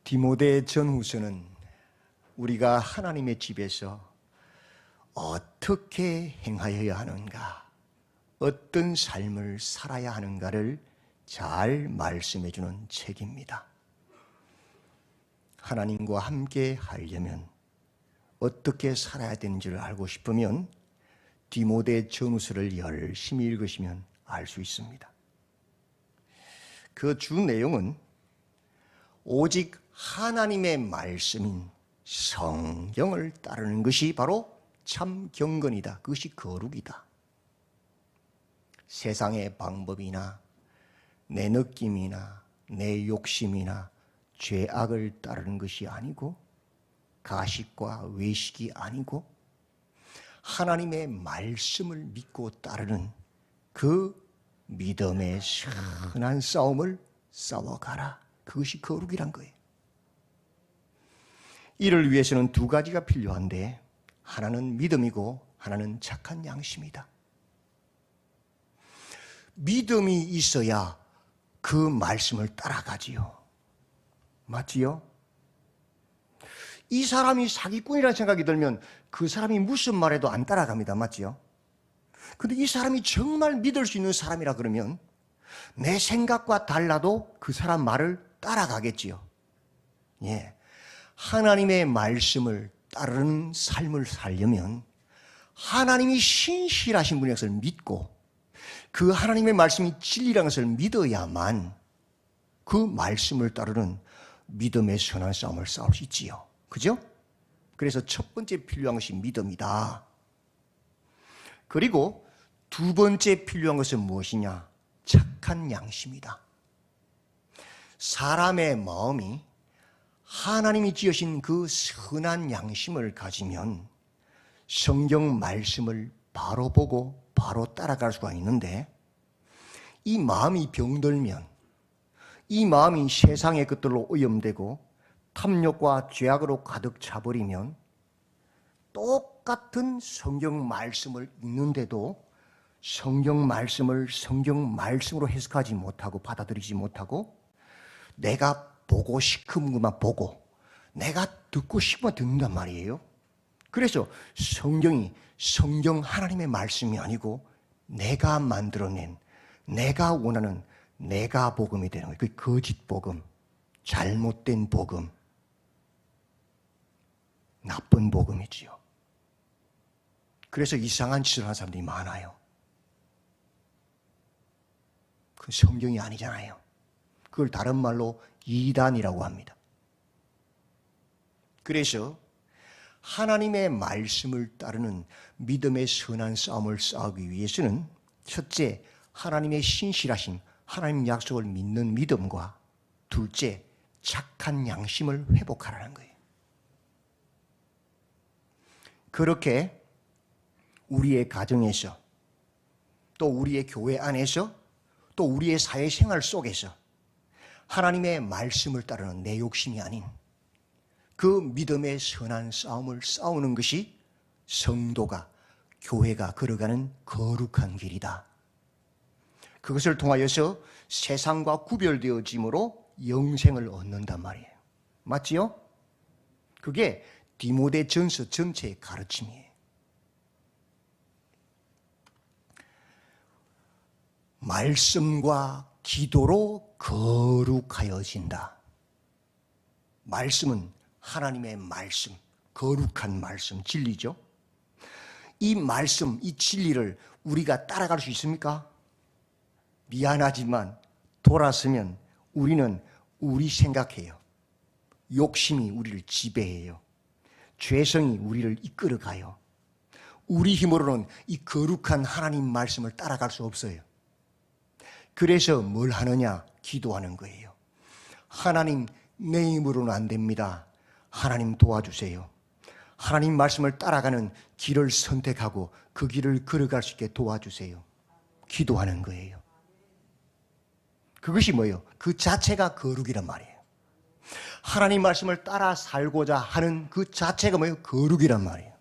디모데 전후서는 우리가 하나님의 집에서 어떻게 행하여야 하는가, 어떤 삶을 살아야 하는가를 잘 말씀해 주는 책입니다. 하나님과 함께 하려면 어떻게 살아야 되는지를 알고 싶으면 디모데 전후서를 열심히 읽으시면 알 수 있습니다. 그 주 내용은 오직 하나님의 말씀인 성경을 따르는 것이 바로 참 경건이다. 그것이 거룩이다. 세상의 방법이나 내 느낌이나 내 욕심이나 죄악을 따르는 것이 아니고, 가식과 외식이 아니고, 하나님의 말씀을 믿고 따르는 그 믿음의 선한 싸움을 싸워가라. 그것이 거룩이란 거예요. 이를 위해서는 두 가지가 필요한데, 하나는 믿음이고 하나는 착한 양심이다. 믿음이 있어야 그 말씀을 따라가지요. 맞지요? 이 사람이 사기꾼이라는 생각이 들면 그 사람이 무슨 말해도 안 따라갑니다. 맞지요? 근데 이 사람이 정말 믿을 수 있는 사람이라 그러면 내 생각과 달라도 그 사람 말을 따라가겠지요. 예. 하나님의 말씀을 따르는 삶을 살려면 하나님이 신실하신 분인 것을 믿고 그 하나님의 말씀이 진리라는 것을 믿어야만 그 말씀을 따르는 믿음의 선한 싸움을 싸울 수 있지요. 그죠? 그래서 첫 번째 필요한 것이 믿음이다. 그리고 두 번째 필요한 것은 무엇이냐? 착한 양심이다. 사람의 마음이 하나님이 지으신 그 선한 양심을 가지면 성경 말씀을 바로 보고 바로 따라갈 수가 있는데, 이 마음이 병들면, 이 마음이 세상의 것들로 오염되고 탐욕과 죄악으로 가득 차버리면 똑같은 성경 말씀을 읽는데도 성경 말씀을 성경 말씀으로 해석하지 못하고 받아들이지 못하고 내가 보고 싶은 것만 보고 내가 듣고 싶은 것만 듣는단 말이에요. 그래서 성경이 성경 하나님의 말씀이 아니고 내가 만들어낸, 내가 원하는 내가 복음이 되는 거예요. 그 거짓 복음, 잘못된 복음, 나쁜 복음이지요. 그래서 이상한 짓을 하는 사람들이 많아요. 그 성경이 아니잖아요. 그걸 다른 말로 이단이라고 합니다. 그래서 하나님의 말씀을 따르는 믿음의 선한 싸움을 싸우기 위해서는 첫째, 하나님의 신실하심, 하나님 약속을 믿는 믿음과 둘째, 착한 양심을 회복하라는 거예요. 그렇게 우리의 가정에서, 또 우리의 교회 안에서, 또 우리의 사회생활 속에서 하나님의 말씀을 따르는 내 욕심이 아닌 그 믿음의 선한 싸움을 싸우는 것이 성도가, 교회가 걸어가는 거룩한 길이다. 그것을 통하여서 세상과 구별되어짐으로 영생을 얻는단 말이에요. 맞지요? 그게 디모데 전서 전체의 가르침이에요. 말씀과 기도로 거룩하여진다. 말씀은 하나님의 말씀, 거룩한 말씀, 진리죠. 이 말씀, 이 진리를 우리가 따라갈 수 있습니까? 미안하지만 돌아서면 우리는 우리 생각해요. 욕심이 우리를 지배해요. 죄성이 우리를 이끌어가요. 우리 힘으로는 이 거룩한 하나님 말씀을 따라갈 수 없어요. 그래서 뭘 하느냐? 기도하는 거예요. 하나님, 내 힘으로는 안 됩니다. 하나님 도와주세요. 하나님 말씀을 따라가는 길을 선택하고 그 길을 걸어갈 수 있게 도와주세요. 기도하는 거예요. 그것이 뭐예요? 그 자체가 거룩이란 말이에요. 하나님 말씀을 따라 살고자 하는 그 자체가 뭐예요? 거룩이란 말이에요.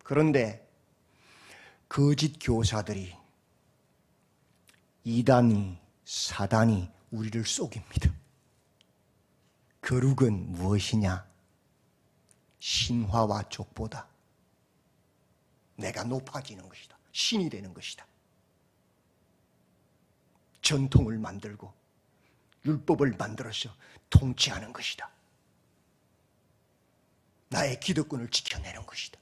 그런데 거짓 교사들이, 이단이, 사단이 우리를 속입니다. 거룩은 무엇이냐? 신화와 족보다. 내가 높아지는 것이다. 신이 되는 것이다. 전통을 만들고 율법을 만들어서 통치하는 것이다. 나의 기득권을 지켜내는 것이다.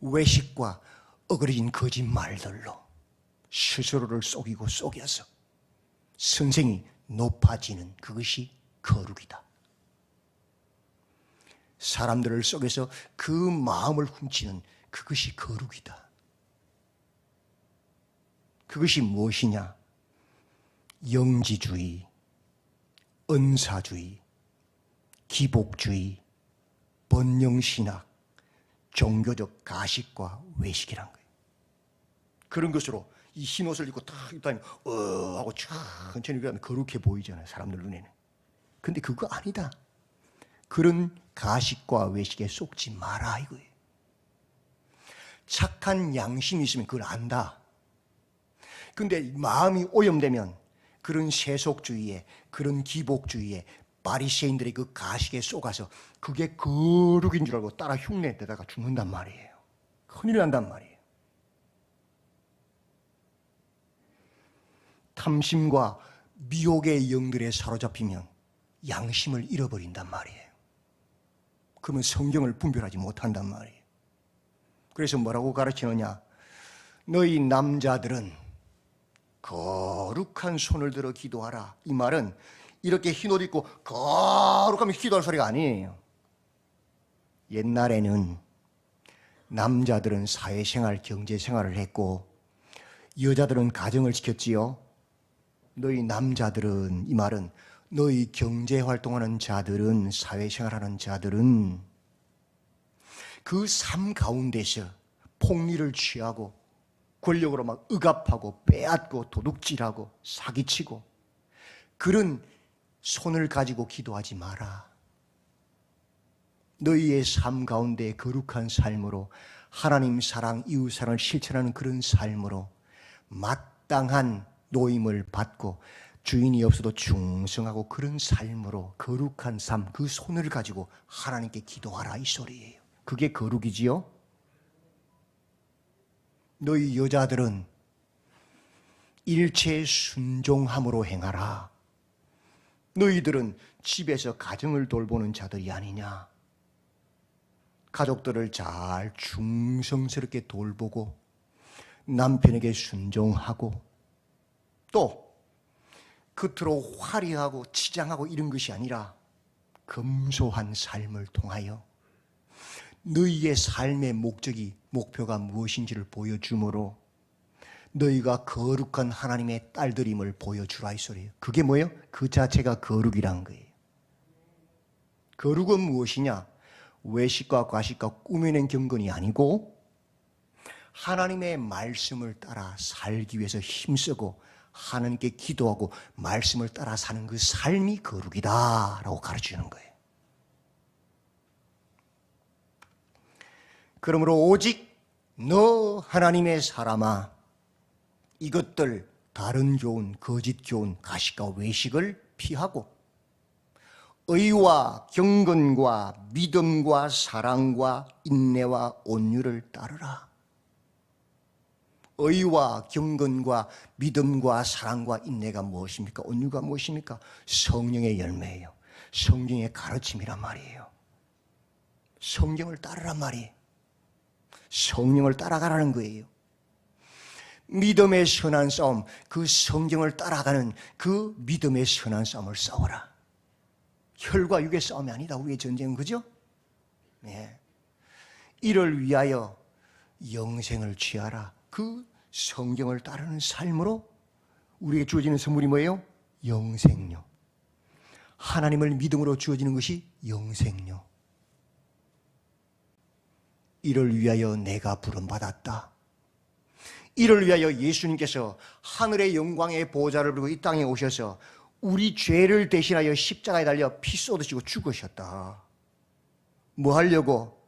외식과 어그러진 거짓말들로 스스로를 속이고 속여서 선생이 높아지는 그것이 거룩이다. 사람들을 속여서 그 마음을 훔치는 그것이 거룩이다. 그것이 무엇이냐? 영지주의, 은사주의, 기복주의, 번영신학, 종교적 가식과 외식이란 거예요. 그런 것으로 이 흰옷을 입고 탁 입다니 하고 천천히 가면 거룩해 보이잖아요, 사람들 눈에는. 근데 그거 아니다. 그런 가식과 외식에 속지 마라 이거예요. 착한 양심이 있으면 그걸 안다. 근데 마음이 오염되면 그런 세속주의에, 그런 기복주의에, 바리새인들의 그 가식에 속아서 그게 거룩인 줄 알고 따라 흉내내다가 죽는단 말이에요. 큰일 난단 말이에요. 탐심과 미혹의 영들에 사로잡히면 양심을 잃어버린단 말이에요. 그러면 성경을 분별하지 못한단 말이에요. 그래서 뭐라고 가르치느냐? 너희 남자들은 거룩한 손을 들어 기도하라. 이 말은 이렇게 흰옷 입고 거룩하면 기도할 소리가 아니에요. 옛날에는 남자들은 사회생활, 경제생활을 했고 여자들은 가정을 지켰지요. 너희 남자들은, 이 말은 너희 경제활동하는 자들은, 사회생활하는 자들은 그 삶 가운데서 폭리를 취하고 권력으로 막 억압하고 빼앗고 도둑질하고 사기치고 그런 손을 가지고 기도하지 마라. 너희의 삶 가운데 거룩한 삶으로 하나님 사랑, 이웃 사랑을 실천하는 그런 삶으로 마땅한 노임을 받고 주인이 없어도 충성하고 그런 삶으로 거룩한 삶, 그 손을 가지고 하나님께 기도하라 이 소리예요. 그게 거룩이지요. 너희 여자들은 일체의 순종함으로 행하라. 너희들은 집에서 가정을 돌보는 자들이 아니냐. 가족들을 잘 충성스럽게 돌보고 남편에게 순종하고 또 겉으로 화려하고 치장하고 이런 것이 아니라 검소한 삶을 통하여 너희의 삶의 목표가 무엇인지를 보여주므로 너희가 거룩한 하나님의 딸들임을 보여주라 이 소리예요. 그게 뭐예요? 그 자체가 거룩이란 거예요. 거룩은 무엇이냐? 외식과 과식과 꾸며낸 경건이 아니고 하나님의 말씀을 따라 살기 위해서 힘쓰고 하나님께 기도하고 말씀을 따라 사는 그 삶이 거룩이다라고 가르치는 거예요. 그러므로 오직 너 하나님의 사람아, 이것들 다른 교훈, 거짓 교훈, 가식과 외식을 피하고 의와 경건과 믿음과 사랑과 인내와 온유를 따르라. 의와 경건과 믿음과 사랑과 인내가 무엇입니까? 온유가 무엇입니까? 성령의 열매예요. 성경의 가르침이란 말이에요. 성경을 따르란 말이에요. 성령을 따라가라는 거예요. 믿음의 선한 싸움, 그 성경을 따라가는 그 믿음의 선한 싸움을 싸워라. 혈과 육의 싸움이 아니다. 우리의 전쟁은, 그죠? 네. 이를 위하여 영생을 취하라. 그 성경을 따르는 삶으로 우리에게 주어지는 선물이 뭐예요? 영생요. 하나님을 믿음으로 주어지는 것이 영생요. 이를 위하여 내가 부름받았다. 이를 위하여 예수님께서 하늘의 영광의 보좌를 들고 이 땅에 오셔서 우리 죄를 대신하여 십자가에 달려 피 쏟으시고 죽으셨다. 뭐 하려고?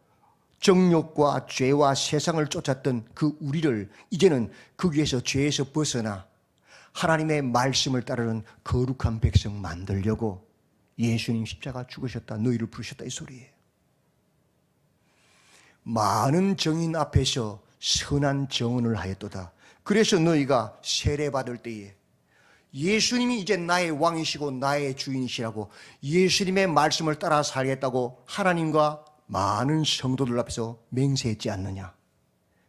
정욕과 죄와 세상을 쫓았던 그 우리를 이제는 거기에서 죄에서 벗어나 하나님의 말씀을 따르는 거룩한 백성 만들려고 예수님 십자가 죽으셨다, 너희를 부르셨다 이 소리예요. 많은 정인 앞에서 선한 정언을 하였도다. 그래서 너희가 세례받을 때에 예수님이 이제 나의 왕이시고 나의 주인이시라고 예수님의 말씀을 따라 살겠다고 하나님과 많은 성도들 앞에서 맹세했지 않느냐,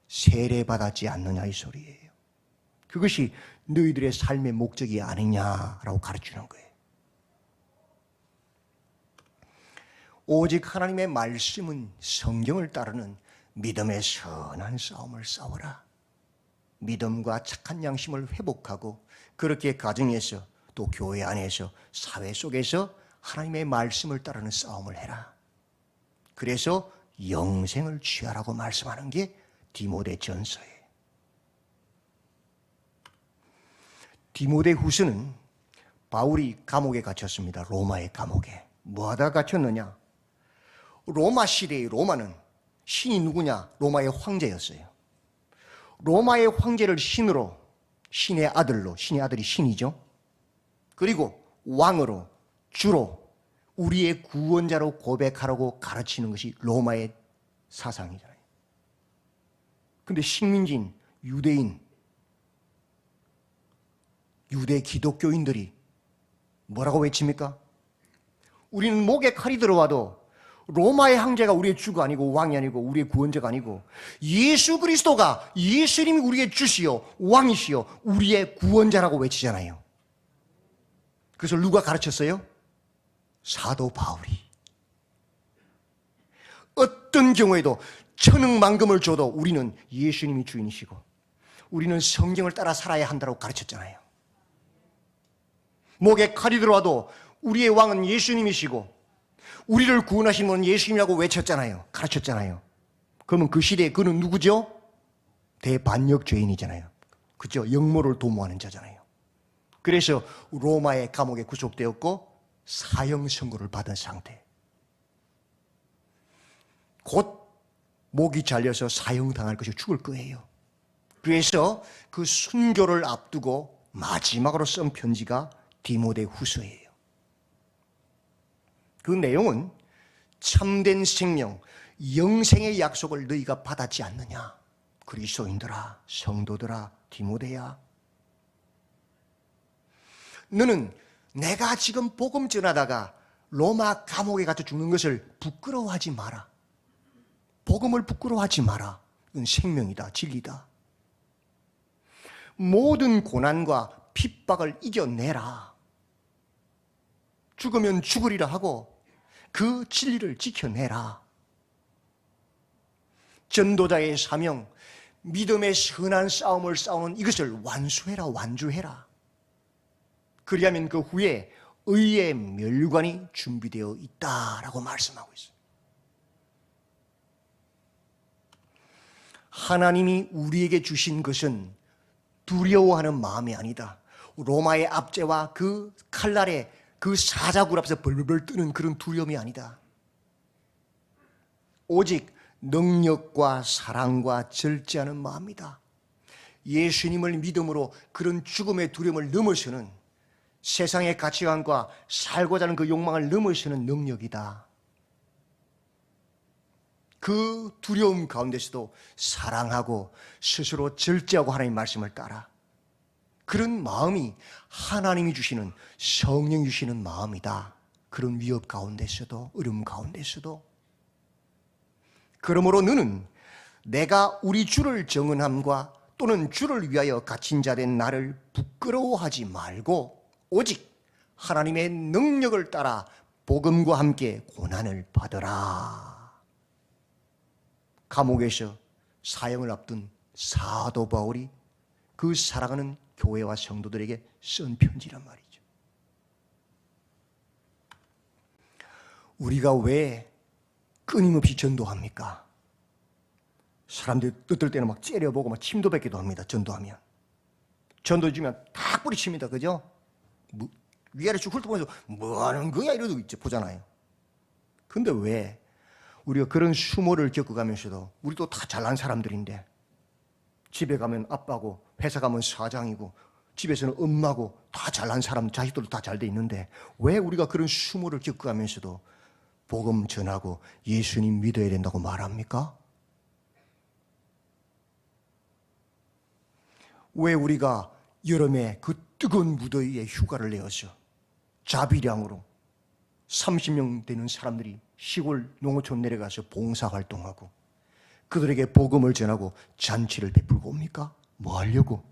세례받았지 않느냐 이 소리예요. 그것이 너희들의 삶의 목적이 아니냐라고 가르치는 거예요. 오직 하나님의 말씀은 성경을 따르는 믿음의 선한 싸움을 싸워라. 믿음과 착한 양심을 회복하고 그렇게 가정에서 또 교회 안에서 사회 속에서 하나님의 말씀을 따르는 싸움을 해라. 그래서 영생을 취하라고 말씀하는 게 디모데전서예요. 디모데후서는 바울이 감옥에 갇혔습니다. 로마의 감옥에. 뭐하다 갇혔느냐? 로마 시대의 로마는 신이 누구냐? 로마의 황제였어요. 로마의 황제를 신으로, 신의 아들로, 신의 아들이 신이죠. 그리고 왕으로, 주로, 우리의 구원자로 고백하라고 가르치는 것이 로마의 사상이잖아요. 근데 식민지인 유대인, 유대 기독교인들이 뭐라고 외칩니까? 우리는 목에 칼이 들어와도 로마의 황제가 우리의 주가 아니고 왕이 아니고 우리의 구원자가 아니고 예수 그리스도가, 예수님이 우리의 주시요 왕이시요 우리의 구원자라고 외치잖아요. 그래서 누가 가르쳤어요? 사도 바울이. 어떤 경우에도 천억만금을 줘도 우리는 예수님이 주인이시고 우리는 성경을 따라 살아야 한다고 가르쳤잖아요. 목에 칼이 들어와도 우리의 왕은 예수님이시고 우리를 구원하신 분은 예수님이라고 외쳤잖아요. 가르쳤잖아요. 그러면 그 시대에 그는 누구죠? 대반역 죄인이잖아요. 그죠? 역모를 도모하는 자잖아요. 그래서 로마의 감옥에 구속되었고 사형 선고를 받은 상태. 곧 목이 잘려서 사형당할 것이 죽을 거예요. 그래서 그 순교를 앞두고 마지막으로 쓴 편지가 디모데후서예요. 그 내용은 참된 생명, 영생의 약속을 너희가 받았지 않느냐? 그리스도인들아, 성도들아, 디모데야. 너는 내가 지금 복음 전하다가 로마 감옥에 갇혀 죽는 것을 부끄러워하지 마라. 복음을 부끄러워하지 마라. 이건 생명이다, 진리다. 모든 고난과 핍박을 이겨내라. 죽으면 죽으리라 하고 그 진리를 지켜내라. 전도자의 사명, 믿음의 선한 싸움을 싸우는 이것을 완수해라, 완주해라. 그리하면 그 후에 의의 멸관이 준비되어 있다라고 말씀하고 있어요. 하나님이 우리에게 주신 것은 두려워하는 마음이 아니다. 로마의 압제와 그 칼날에 그 사자굴 앞에서 벌벌 뜨는 그런 두려움이 아니다. 오직 능력과 사랑과 절제하는 마음이다. 예수님을 믿음으로 그런 죽음의 두려움을 넘어서는, 세상의 가치관과 살고자 하는 그 욕망을 넘어서는 능력이다. 그 두려움 가운데서도 사랑하고 스스로 절제하고 하나님의 말씀을 따라, 그런 마음이 하나님이 주시는, 성령이 주시는 마음이다. 그런 위협 가운데서도, 어려움 가운데서도. 그러므로 너는 내가 우리 주를 정언함과 또는 주를 위하여 갇힌 자 된 나를 부끄러워하지 말고 오직 하나님의 능력을 따라 복음과 함께 고난을 받으라. 감옥에서 사형을 앞둔 사도 바울이 그 사랑하는 교회와 성도들에게 쓴 편지란 말이죠. 우리가 왜 끊임없이 전도합니까? 사람들이 어떨 때는 막 째려보고 막 침도 뱉기도 합니다. 전도하면. 전도 주면 다 뿌리칩니다. 그죠? 위아래 쭉 훑어보면서 뭐 하는 거야? 이러고 이제 보잖아요. 근데 왜 우리가 그런 수모를 겪어가면서도, 우리도 다 잘난 사람들인데 집에 가면 아빠고 회사 가면 사장이고 집에서는 엄마고 다 잘난 사람, 자식들도 다 잘 돼 있는데 왜 우리가 그런 수모를 겪어가면서도 복음 전하고 예수님 믿어야 된다고 말합니까? 왜 우리가 여름에 그 뜨거운 무더위에 휴가를 내어서 자비량으로 30명 되는 사람들이 시골 농어촌 내려가서 봉사활동하고 그들에게 복음을 전하고 잔치를 베풀고 옵니까? 뭐 하려고?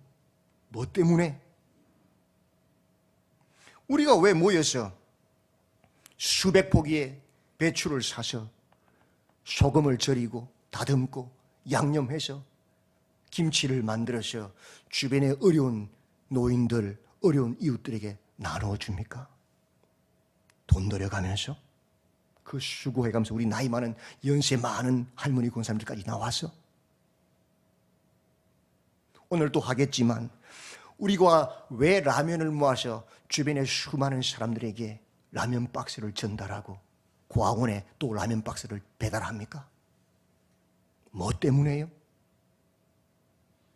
뭐 때문에? 우리가 왜 모여서 수백 포기의 배추를 사서 소금을 절이고 다듬고 양념해서 김치를 만들어서 주변의 어려운 노인들, 어려운 이웃들에게 나누어 줍니까? 돈 들여가면서 그 수고해가면서 우리 나이 많은 연세 많은 할머니 권사님들까지 나와서 오늘 또 하겠지만 우리가 왜 라면을 모아서 주변의 수많은 사람들에게 라면 박스를 전달하고 고아원에 또 라면 박스를 배달합니까? 뭐 때문에요?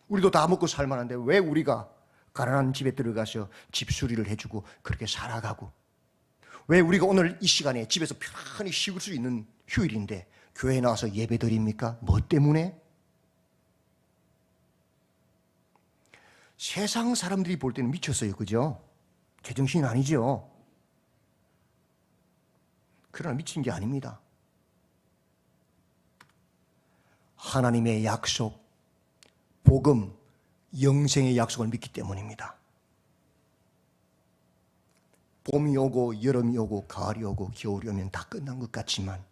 우리도 다 먹고 살만한데 왜 우리가 가난한 집에 들어가서 집수리를 해주고 그렇게 살아가고 왜 우리가 오늘 이 시간에 집에서 편안히 쉬울 수 있는 휴일인데 교회에 나와서 예배 드립니까? 뭐 때문에? 세상 사람들이 볼 때는 미쳤어요. 그죠? 제정신이 아니죠. 그러나 미친 게 아닙니다. 하나님의 약속, 복음, 영생의 약속을 믿기 때문입니다. 봄이 오고 여름이 오고 가을이 오고 겨울이 오면 다 끝난 것 같지만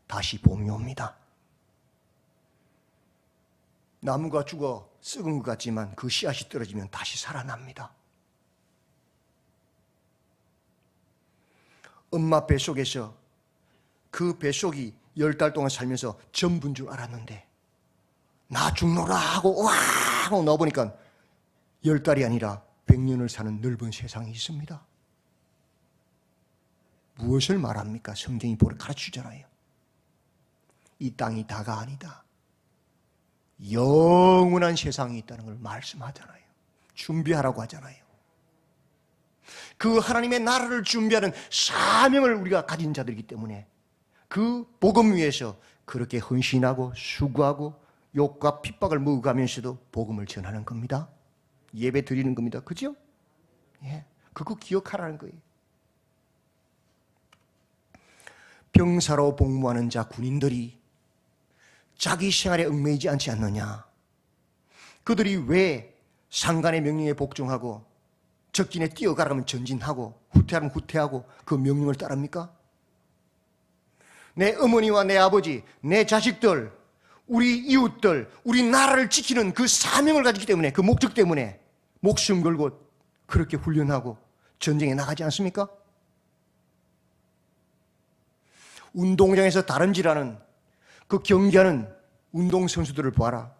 다시 봄이 옵니다. 나무가 죽어 썩은 것 같지만 그 씨앗이 떨어지면 다시 살아납니다. 엄마 뱃속에서 그 뱃속이 10달 동안 살면서 전부인 줄 알았는데 나 죽노라 하고 와 하고 넣어보니까 10달이 아니라 100년을 사는 넓은 세상이 있습니다. 무엇을 말합니까? 성경이 가르치잖아요. 이 땅이 다가 아니다. 영원한 세상이 있다는 걸 말씀하잖아요. 준비하라고 하잖아요. 그 하나님의 나라를 준비하는 사명을 우리가 가진 자들이기 때문에 그 복음 위에서 그렇게 헌신하고 수고하고 욕과 핍박을 먹어가면서도 복음을 전하는 겁니다. 예배 드리는 겁니다. 그죠? 예, 그거 기억하라는 거예요. 병사로 복무하는 자 군인들이 자기 생활에 얽매이지 않지 않느냐? 그들이 왜 상관의 명령에 복종하고 적진에 뛰어가라면 전진하고 후퇴하면 후퇴하고 그 명령을 따릅니까? 내 어머니와 내 아버지, 내 자식들, 우리 이웃들, 우리 나라를 지키는 그 사명을 가지기 때문에 그 목적 때문에 목숨 걸고 그렇게 훈련하고 전쟁에 나가지 않습니까? 운동장에서 다름질하는 그 경기하는 운동선수들을 봐라.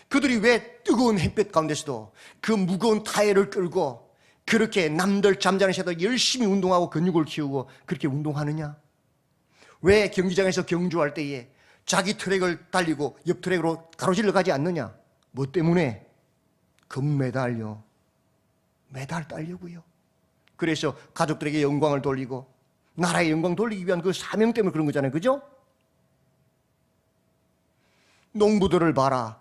그들이 왜 뜨거운 햇볕 가운데서도 그 무거운 타이어를 끌고 그렇게 남들 잠자는 새도 열심히 운동하고 근육을 키우고 그렇게 운동하느냐? 왜 경기장에서 경주할 때에 자기 트랙을 달리고 옆 트랙으로 가로질러 가지 않느냐? 뭐 때문에? 금메달요. 메달 따려고요. 그래서 가족들에게 영광을 돌리고 나라의 영광 돌리기 위한 그 사명 때문에 그런 거잖아요. 그죠? 농부들을 봐라.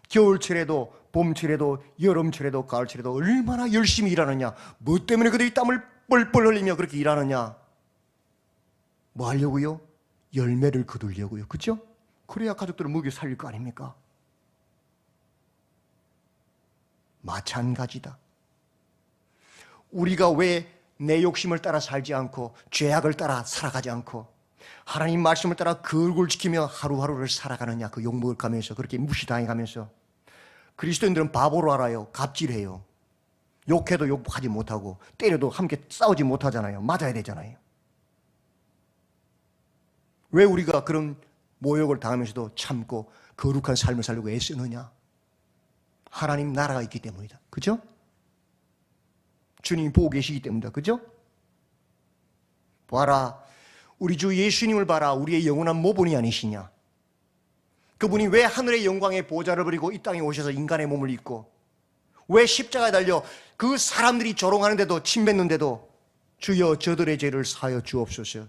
겨울철에도 봄철에도 여름철에도 가을철에도 얼마나 열심히 일하느냐. 뭐 때문에 그들이 땀을 뻘뻘 흘리며 그렇게 일하느냐. 뭐 하려고요? 열매를 거두려고요. 그죠? 그래야 가족들을 먹여 살릴 거 아닙니까? 마찬가지다. 우리가 왜 내 욕심을 따라 살지 않고 죄악을 따라 살아가지 않고 하나님 말씀을 따라 거룩을 지키며 하루하루를 살아가느냐. 그 욕먹을 가면서 그렇게 무시당해가면서 그리스도인들은 바보로 알아요. 갑질해요. 욕해도 욕하지 못하고 때려도 함께 싸우지 못하잖아요. 맞아야 되잖아요. 왜 우리가 그런 모욕을 당하면서도 참고 거룩한 삶을 살려고 애쓰느냐? 하나님 나라가 있기 때문이다. 그죠? 주님이 보고 계시기 때문이다. 그죠? 봐라. 우리 주 예수님을 봐라. 우리의 영원한 모본이 아니시냐? 그분이 왜 하늘의 영광의 보좌를 버리고 이 땅에 오셔서 인간의 몸을 입고 왜 십자가에 달려 그 사람들이 조롱하는데도 침뱉는데도 주여 저들의 죄를 사하여 주옵소서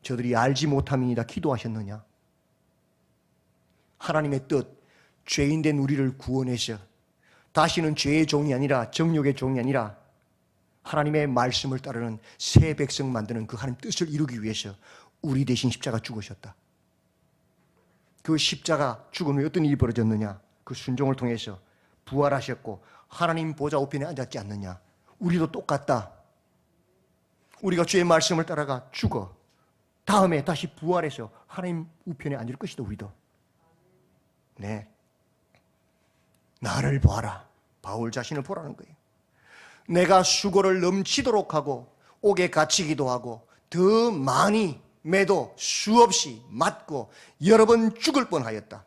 저들이 알지 못함이니이다 기도하셨느냐? 하나님의 뜻, 죄인된 우리를 구원해서 다시는 죄의 종이 아니라 정욕의 종이 아니라 하나님의 말씀을 따르는 새 백성 만드는 그 하나님 뜻을 이루기 위해서 우리 대신 십자가 죽으셨다. 그 십자가 죽은 후에 어떤 일이 벌어졌느냐? 그 순종을 통해서 부활하셨고 하나님 보좌 우편에 앉았지 않느냐? 우리도 똑같다. 우리가 주의 말씀을 따라가 죽어 다음에 다시 부활해서 하나님 우편에 앉을 것이다. 우리도. 네. 나를 봐라. 바울 자신을 보라는 거예요. 내가 수고를 넘치도록 하고 옥에 갇히기도 하고 더 많이 매도 수없이 맞고 여러 번 죽을 뻔하였다.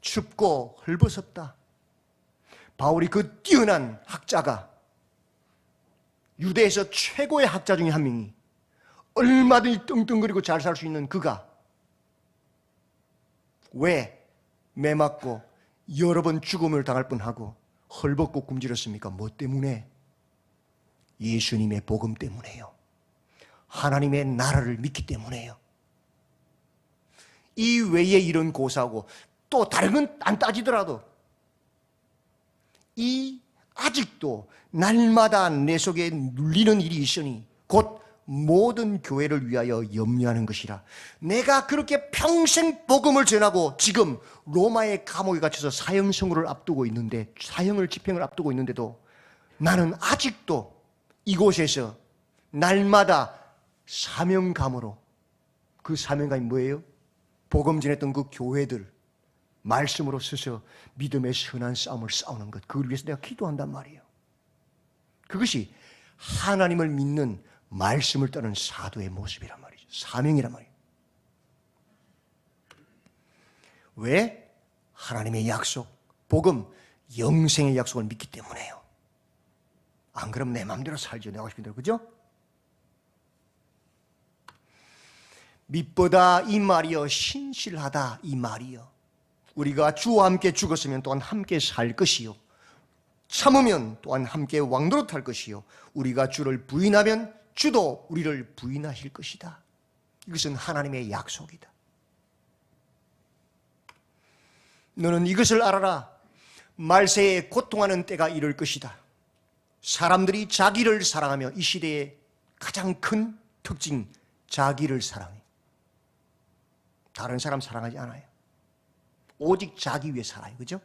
춥고 헐벗었다. 바울이 그 뛰어난 학자가 유대에서 최고의 학자 중에 한 명이 얼마든지 떵떵거리고 잘 살 수 있는 그가 왜 매맞고 여러 번 죽음을 당할 뻔하고 헐벗고 굶주렸습니까? 뭐 때문에? 예수님의 복음 때문에요. 하나님의 나라를 믿기 때문에요. 이 외에 이런 고사하고 또 다른 건 안 따지더라도 이 아직도 날마다 내 속에 눌리는 일이 있으니 곧 모든 교회를 위하여 염려하는 것이라. 내가 그렇게 평생 복음을 전하고 지금 로마의 감옥에 갇혀서 사형 선고를 앞두고 있는데 사형을 집행을 앞두고 있는데도 나는 아직도 이곳에서 날마다 사명감으로 그 사명감이 뭐예요? 복음 전했던 그 교회들 말씀으로 서서 믿음의 선한 싸움을 싸우는 것 그걸 위해서 내가 기도한단 말이에요. 그것이 하나님을 믿는 말씀을 따르는 사도의 모습이란 말이죠. 사명이란 말이에요. 왜? 하나님의 약속, 복음, 영생의 약속을 믿기 때문에요. 안 그러면 내 마음대로 살죠. 내가 하고 싶은 대로. 그죠? 믿보다 이 말이여 신실하다 이 말이여. 우리가 주와 함께 죽었으면 또한 함께 살 것이요. 참으면 또한 함께 왕노릇할 것이요. 우리가 주를 부인하면 주도 우리를 부인하실 것이다. 이것은 하나님의 약속이다. 너는 이것을 알아라. 말세에 고통하는 때가 이를 것이다. 사람들이 자기를 사랑하며 이 시대의 가장 큰 특징, 자기를 사랑해. 다른 사람 사랑하지 않아요. 오직 자기 위해 살아요. 그죠?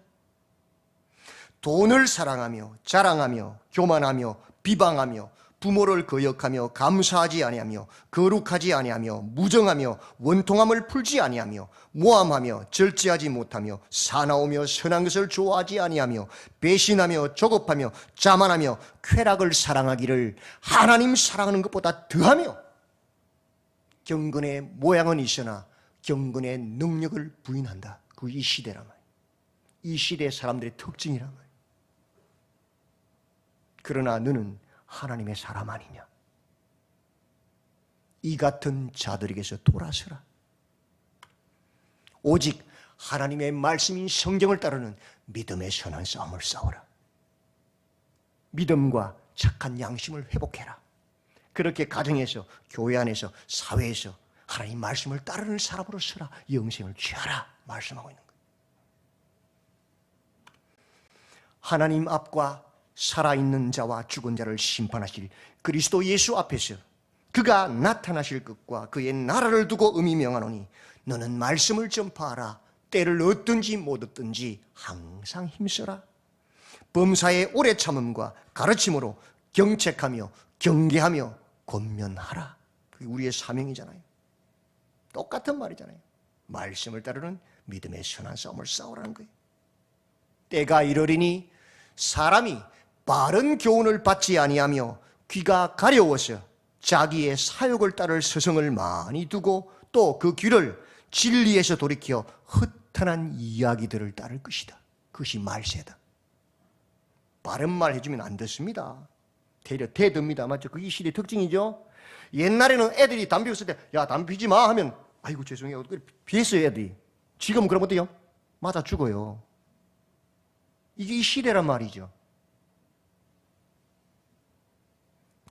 돈을 사랑하며 자랑하며 교만하며 비방하며 부모를 거역하며 감사하지 아니하며 거룩하지 아니하며 무정하며 원통함을 풀지 아니하며 모함하며 절제하지 못하며 사나우며 선한 것을 좋아하지 아니하며 배신하며 조급하며 자만하며 쾌락을 사랑하기를 하나님 사랑하는 것보다 더하며 경건의 모양은 있으나 경건의 능력을 부인한다. 그 이 시대란 말이에요. 이 시대의 사람들의 특징이란 말이에요. 그러나 너는 하나님의 사람 아니냐? 이 같은 자들에게서 돌아서라. 오직 하나님의 말씀인 성경을 따르는 믿음의 선한 싸움을 싸워라. 믿음과 착한 양심을 회복해라. 그렇게 가정에서, 교회 안에서, 사회에서 하나님 말씀을 따르는 사람으로 서라. 영생을 취하라. 말씀하고 있는 거예요. 하나님 앞과 살아있는 자와 죽은 자를 심판하실 그리스도 예수 앞에서 그가 나타나실 것과 그의 나라를 두고 의미 명하노니 너는 말씀을 전파하라. 때를 얻든지 못 얻든지 항상 힘써라. 범사의 오래 참음과 가르침으로 경책하며 경계하며 권면하라. 그게 우리의 사명이잖아요. 똑같은 말이잖아요. 말씀을 따르는 믿음의 선한 싸움을 싸우라는 거예요. 때가 이르리니 사람이 바른 교훈을 받지 아니하며 귀가 가려워서 자기의 사욕을 따를 서성을 많이 두고 또 그 귀를 진리에서 돌이켜 허탄한 이야기들을 따를 것이다. 그것이 말세다. 바른 말 해주면 안 듣습니다. 되려 대듭니다. 맞죠? 그게 이 시대의 특징이죠. 옛날에는 애들이 담배 피웠을 때 야 담배 피지 마 하면 아이고 죄송해요. 피했어요 애들이. 지금은 그럼 어때요? 맞아 죽어요. 이게 이 시대란 말이죠.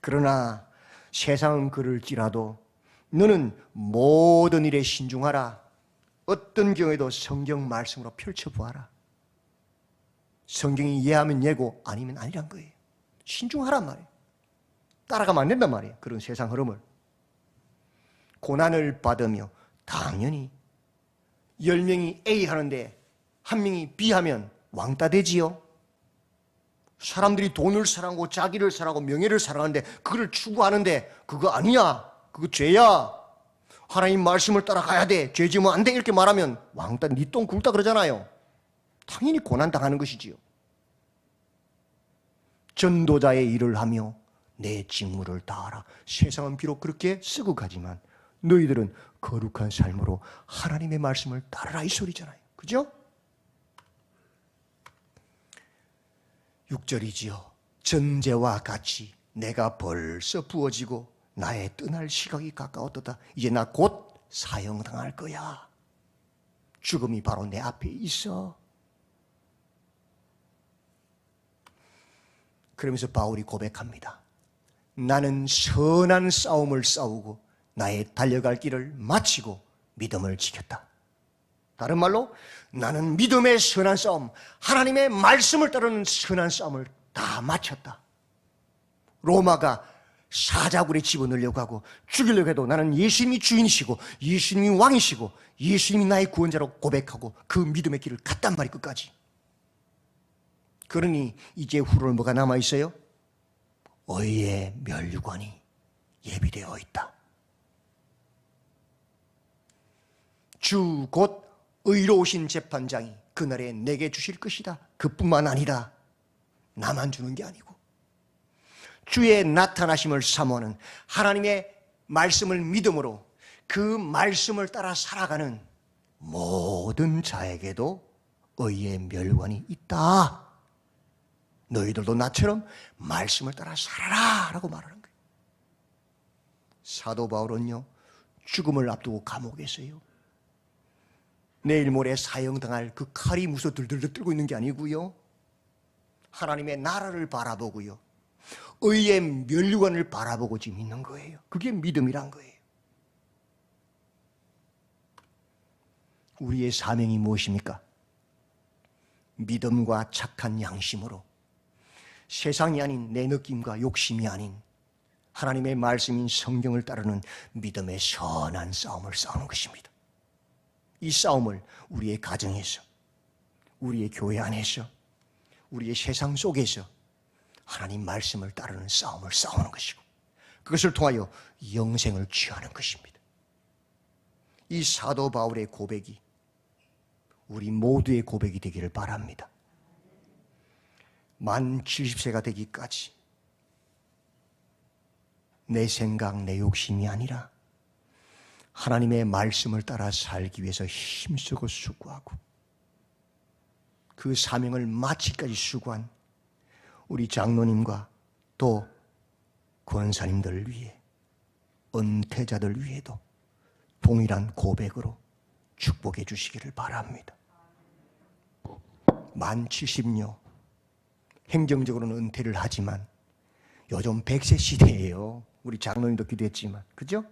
그러나 세상은 그럴지라도 너는 모든 일에 신중하라. 어떤 경우에도 성경 말씀으로 펼쳐보아라. 성경이 예하면 예고 아니면 아니란 거예요. 신중하란 말이에요. 따라가면 안 된단 말이에요. 그런 세상 흐름을. 고난을 받으며 당연히 10명이 A 하는데 1명이 B 하면 왕따 되지요. 사람들이 돈을 사랑하고 자기를 사랑하고 명예를 사랑하는데 그걸 추구하는데 그거 아니야. 그거 죄야. 하나님 말씀을 따라가야 돼. 죄 지으면 안 돼. 이렇게 말하면 왕따, 니 똥 굵다 그러잖아요. 당연히 고난당하는 것이지요. 전도자의 일을 하며 내 직무를 다하라. 세상은 비록 그렇게 쓰고 가지만 너희들은 거룩한 삶으로 하나님의 말씀을 따르라 이 소리잖아요. 그죠? 6절이지요. 전제와 같이 내가 벌써 부어지고 나의 떠날 시각이 가까웠도다. 이제 나 곧 사형당할 거야. 죽음이 바로 내 앞에 있어. 그러면서 바울이 고백합니다. 나는 선한 싸움을 싸우고 나의 달려갈 길을 마치고 믿음을 지켰다. 다른 말로 나는 믿음의 선한 싸움, 하나님의 말씀을 따르는 선한 싸움을 다 마쳤다. 로마가 사자굴에 집어넣으려고 하고 죽이려고 해도 나는 예수님이 주인이시고 예수님이 왕이시고 예수님이 나의 구원자로 고백하고 그 믿음의 길을 갔단 말이 끝까지. 그러니 이제 후로는 뭐가 남아있어요? 의의 면류관이 예비되어 있다. 주 곧 의로우신 재판장이 그날에 내게 주실 것이다. 그뿐만 아니라 나만 주는 게 아니고 주의 나타나심을 사모하는 하나님의 말씀을 믿음으로 그 말씀을 따라 살아가는 모든 자에게도 의의 멸관이 있다. 너희들도 나처럼 말씀을 따라 살아라 라고 말하는 거예요. 사도 바울은요, 죽음을 앞두고 감옥에 있어요. 내일 모레 사형당할 그 칼이 무서 들들들 들고 있는 게 아니고요, 하나님의 나라를 바라보고요, 의의 면류관을 바라보고 지금 있는 거예요. 그게 믿음이란 거예요. 우리의 사명이 무엇입니까? 믿음과 착한 양심으로 세상이 아닌 내 느낌과 욕심이 아닌 하나님의 말씀인 성경을 따르는 믿음의 선한 싸움을 싸우는 것입니다. 이 싸움을 우리의 가정에서, 우리의 교회 안에서, 우리의 세상 속에서 하나님 말씀을 따르는 싸움을 싸우는 것이고, 그것을 통하여 영생을 취하는 것입니다. 이 사도 바울의 고백이 우리 모두의 고백이 되기를 바랍니다. 만 70세가 되기까지 내 생각, 내 욕심이 아니라 하나님의 말씀을 따라 살기 위해서 힘쓰고 수고하고 그 사명을 마치기까지 수고한 우리 장로님과 또 권사님들을 위해, 은퇴자들 위해도 동일한 고백으로 축복해 주시기를 바랍니다. 만 70요. 행정적으로는 은퇴를 하지만 요즘 100세 시대예요. 우리 장로님도 기도했지만, 그죠?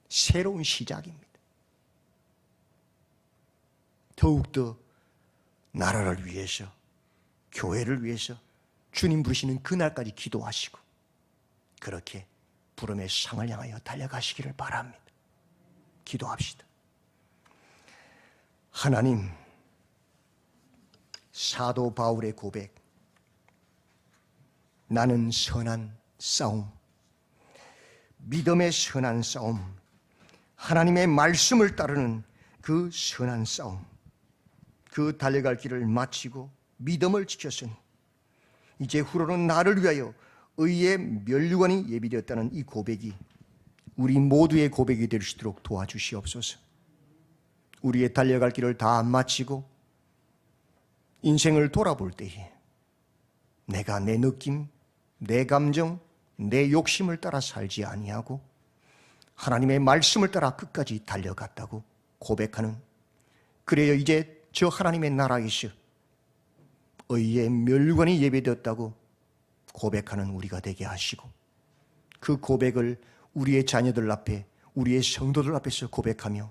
새로운 시작입니다. 더욱더 나라를 위해서, 교회를 위해서 주님 부르시는 그날까지 기도하시고 그렇게 부름의 상을 향하여 달려가시기를 바랍니다. 기도합시다. 하나님, 사도 바울의 고백, 나는 선한 싸움, 믿음의 선한 싸움, 하나님의 말씀을 따르는 그 선한 싸움, 그 달려갈 길을 마치고 믿음을 지켰으니 이제 후로는 나를 위하여 의의 면류관이 예비되었다는 이 고백이 우리 모두의 고백이 될 수 있도록 도와주시옵소서. 우리의 달려갈 길을 다 마치고 인생을 돌아볼 때에 내가 내 느낌, 내 감정, 내 욕심을 따라 살지 아니하고 하나님의 말씀을 따라 끝까지 달려갔다고 고백하는, 그래요 이제 저 하나님의 나라에서 의의 멸관이 예배되었다고 고백하는 우리가 되게 하시고, 그 고백을 우리의 자녀들 앞에, 우리의 성도들 앞에서 고백하며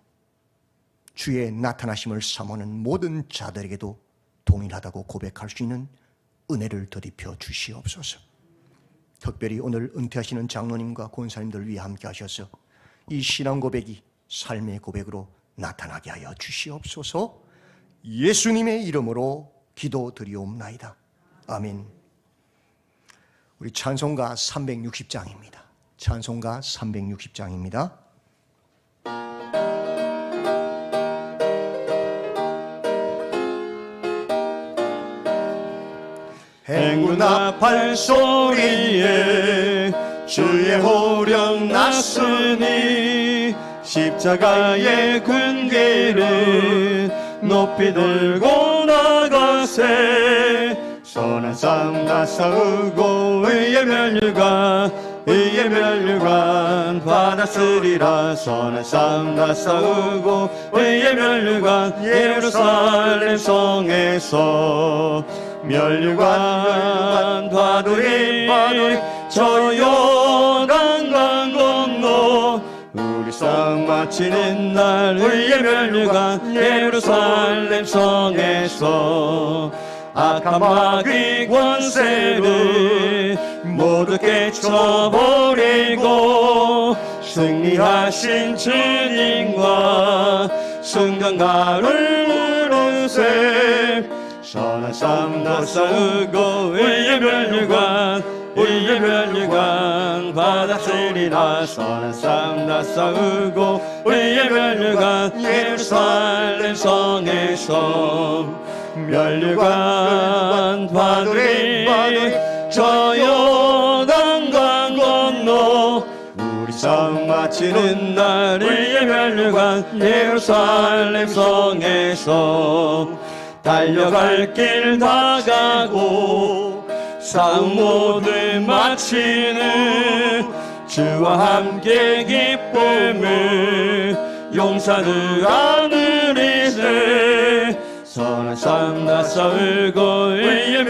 주의 나타나심을 사모하는 모든 자들에게도 동일하다고 고백할 수 있는 은혜를 더입혀 주시옵소서. 특별히 오늘 은퇴하시는 장로님과 권사님들 위해 함께 하셔서 이 신앙 고백이 삶의 고백으로 나타나게 하여 주시옵소서. 예수님의 이름으로 기도드리옵나이다. 아멘. 우리 찬송가 360장입니다. 찬송가 360장입니다. 행군아 발소리에 주의 호령 났으니 십자가의 군기를 높이 들고 나가세. 선한 싸움 다 싸우고 의의 멸류관 받았으리라. 선한 싸움 다 싸우고 의의 멸류관 예루살렘 성에서 멸류관 받으리. 저 요단강 건너 우리 싸움 마치는 날 의의 멸류관 예루살렘 성에서 악한 마귀 권세를 모두 깨쳐버리고 승리하신 주님과 승강가를 부르세. 선한 싸움 다 싸우고 의의 멸류관 받았으리라. 선한 싸움 다 싸우고 의의 멸류관 예루살렘 성에서 멸류관 받으리. 저 요단강 건너 우리 싸움 마치는 날 의의 멸류관 예루살렘 성에서 달려갈 길 다 가고 싸움 모두 마치는 주와 함께 기쁨을 용사들 하늘이세. 선한 싸움 다 싸우고 의의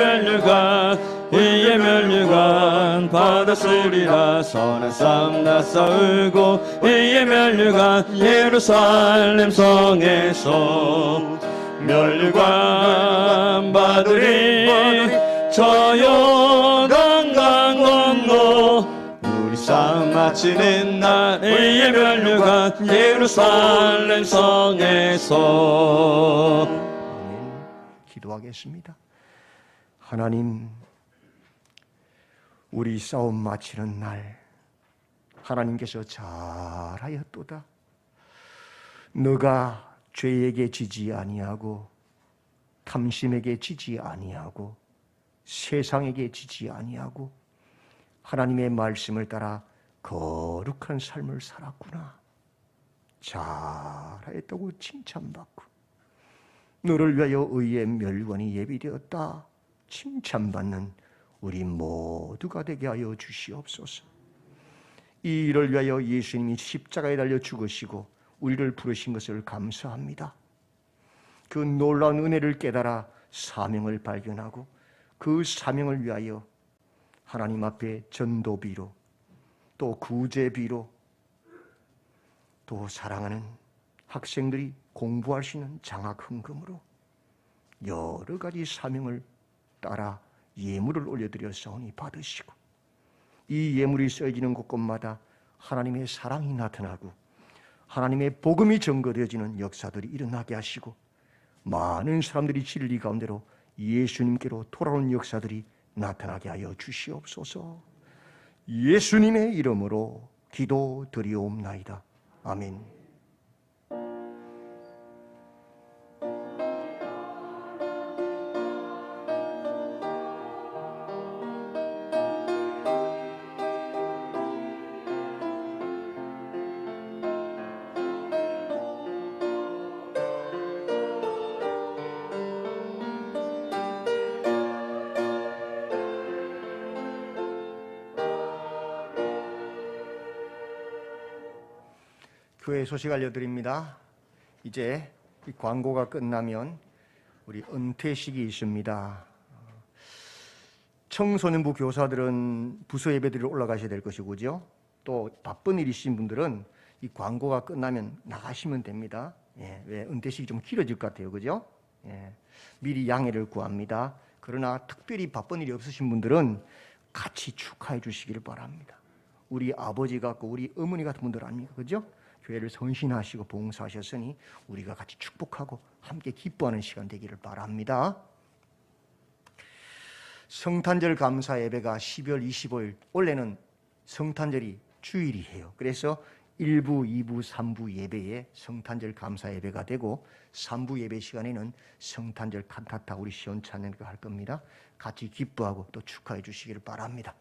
멸류관 받았으리라. 선한 싸움 다 싸우고 의의 멸류관 예루살렘 성에서 멸류관 받으리. 저 요단강 건너 우리 싸움 마치는 날 의의 멸류관 예루살렘 성에서. 아멘. 기도하겠습니다. 하나님, 우리 싸움 마치는 날 하나님께서 잘하였도다. 너가 죄에게 지지 아니하고 탐심에게 지지 아니하고 세상에게 지지 아니하고 하나님의 말씀을 따라 거룩한 삶을 살았구나. 잘하였다고 칭찬받고 너를 위하여 의의 멸관이 예비되었다 칭찬받는 우리 모두가 되게 하여 주시옵소서. 이 일을 위하여 예수님이 십자가에 달려 죽으시고 우리를 부르신 것을 감사합니다. 그 놀라운 은혜를 깨달아 사명을 발견하고 그 사명을 위하여 하나님 앞에 전도비로 또 구제비로 또 사랑하는 학생들이 공부할 수 있는 장학헌금으로 여러 가지 사명을 따라 예물을 올려드렸사오니 받으시고 이 예물이 써지는 곳곳마다 하나님의 사랑이 나타나고 하나님의 복음이 증거되어지는 역사들이 일어나게 하시고 많은 사람들이 진리 가운데로 예수님께로 돌아오는 역사들이 나타나게 하여 주시옵소서. 예수님의 이름으로 기도드리옵나이다. 아멘. 교회 소식 알려드립니다. 이제 이 광고가 끝나면 우리 은퇴식이 있습니다. 청소년부 교사들은 부서 예배드리러 올라가셔야 될 것이고, 그죠? 또 바쁜 일이신 분들은 이 광고가 끝나면 나가시면 됩니다. 예, 왜 은퇴식이 좀 길어질 것 같아요, 그죠? 예, 미리 양해를 구합니다. 그러나 특별히 바쁜 일이 없으신 분들은 같이 축하해 주시기를 바랍니다. 우리 아버지 같고 우리 어머니 같은 분들 아닙니까, 그죠? 교회를 헌신하시고 봉사하셨으니 우리가 같이 축복하고 함께 기뻐하는 시간 되기를 바랍니다. 성탄절 감사 예배가 12월 25일, 원래는 성탄절이 주일이에요. 그래서 1부, 2부, 3부 예배에 성탄절 감사 예배가 되고 3부 예배 시간에는 성탄절 칸타타 우리 시온 찬양가 할 겁니다. 같이 기뻐하고 또 축하해 주시기를 바랍니다.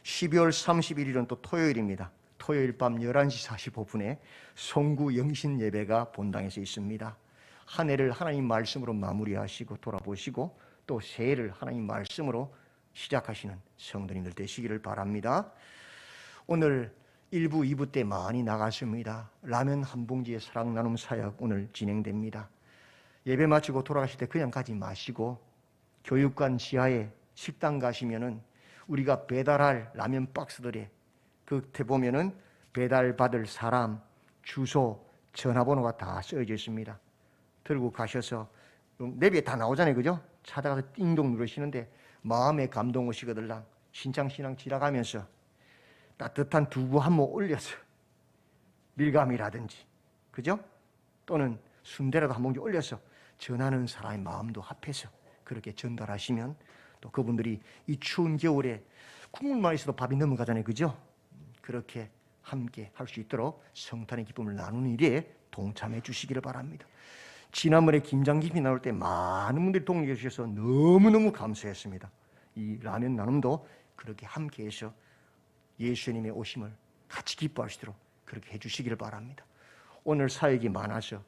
12월 31일은 또 토요일입니다. 토요일 밤 11시 45분에 송구 영신 예배가 본당에서 있습니다. 한 해를 하나님 말씀으로 마무리하시고 돌아보시고 또 새해를 하나님 말씀으로 시작하시는 성도님들 되시기를 바랍니다. 오늘 1부, 2부 때 많이 나갔습니다. 라면 한 봉지의 사랑 나눔 사역 오늘 진행됩니다. 예배 마치고 돌아가실 때 그냥 가지 마시고 교육관 지하에 식당 가시면은 우리가 배달할 라면 박스들에 그때 보면은 배달받을 사람, 주소, 전화번호가 다 써져 있습니다. 들고 가셔서 내비에 다 나오잖아요, 그죠? 찾아가서 띵동 누르시는데 마음에 감동 오시거들랑 신창신앙 지나가면서 따뜻한 두부 한 모 올려서 밀감이라든지, 그죠? 또는 순대라도 한 봉지 올려서 전하는 사람의 마음도 합해서 그렇게 전달하시면 또 그분들이 이 추운 겨울에 국물만 있어도 밥이 넘어가잖아요, 그죠? 그렇게 함께 할 수 있도록 성탄의 기쁨을 나누는 일에 동참해 주시기를 바랍니다. 지난번에 김장김이 나올 때 많은 분들이 동의해 주셔서 너무너무 감사했습니다. 이 라면 나눔도 그렇게 함께해서 예수님의 오심을 같이 기뻐할 수 있도록 그렇게 해주시기를 바랍니다. 오늘 사역이 많아서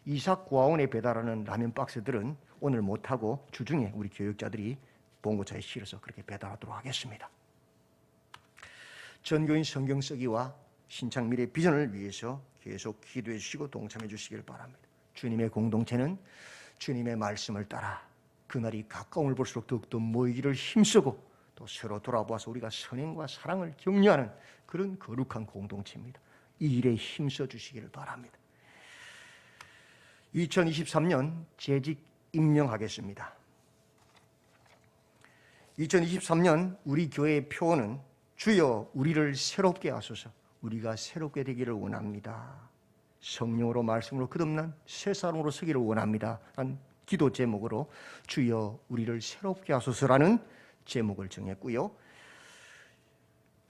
이삭 고아원에 배달하는 라면 박스들은 오늘 못하고 주중에 우리 교육자들이 봉고차에 실어서 그렇게 배달하도록 하겠습니다. 전교인 성경 쓰기와 신창 미래 비전을 위해서 계속 기도해 주시고 동참해 주시기를 바랍니다. 주님의 공동체는 주님의 말씀을 따라 그날이 가까움을 볼수록 더욱더 모이기를 힘쓰고 또 서로 돌아보아서 우리가 선행과 사랑을 격려하는 그런 거룩한 공동체입니다. 이 일에 힘써 주시기를 바랍니다. 2023년 재직 임명하겠습니다. 2023년 우리 교회의 표어는 주여 우리를 새롭게 하소서, 우리가 새롭게 되기를 원합니다. 성령으로 말씀으로 거듭난 새 사람으로 서기를 원합니다. 한 기도 제목으로 주여 우리를 새롭게 하소서라는 제목을 정했고요.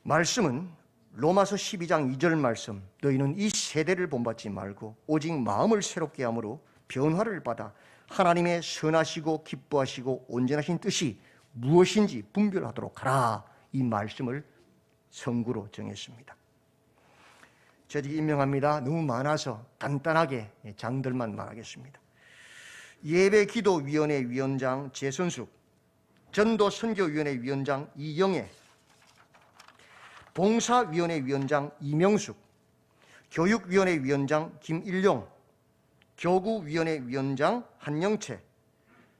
말씀은 로마서 12장 2절 말씀, 너희는 이 세대를 본받지 말고 오직 마음을 새롭게 함으로 변화를 받아 하나님의 선하시고 기뻐하시고 온전하신 뜻이 무엇인지 분별하도록 하라. 이 말씀을 성구로 정했습니다. 재직 임명합니다. 너무 많아서 간단하게 장들만 말하겠습니다. 예배기도위원회 위원장 재선숙, 전도선교위원회 위원장 이영애, 봉사위원회 위원장 이명숙, 교육위원회 위원장 김일용, 교구위원회 위원장 한영채,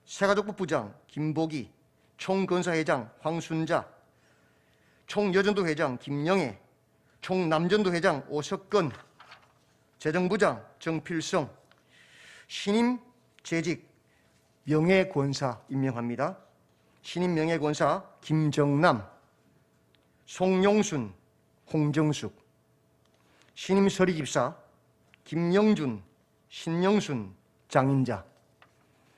새가족부 부장 김보기, 총건사회장 황순자, 총여전도 회장 김영애, 총남전도 회장 오석건, 재정부장 정필성, 신임 재직 명예권사 임명합니다. 신임 명예권사 김정남, 송용순, 홍정숙, 신임 서리집사 김영준, 신영순, 장인자.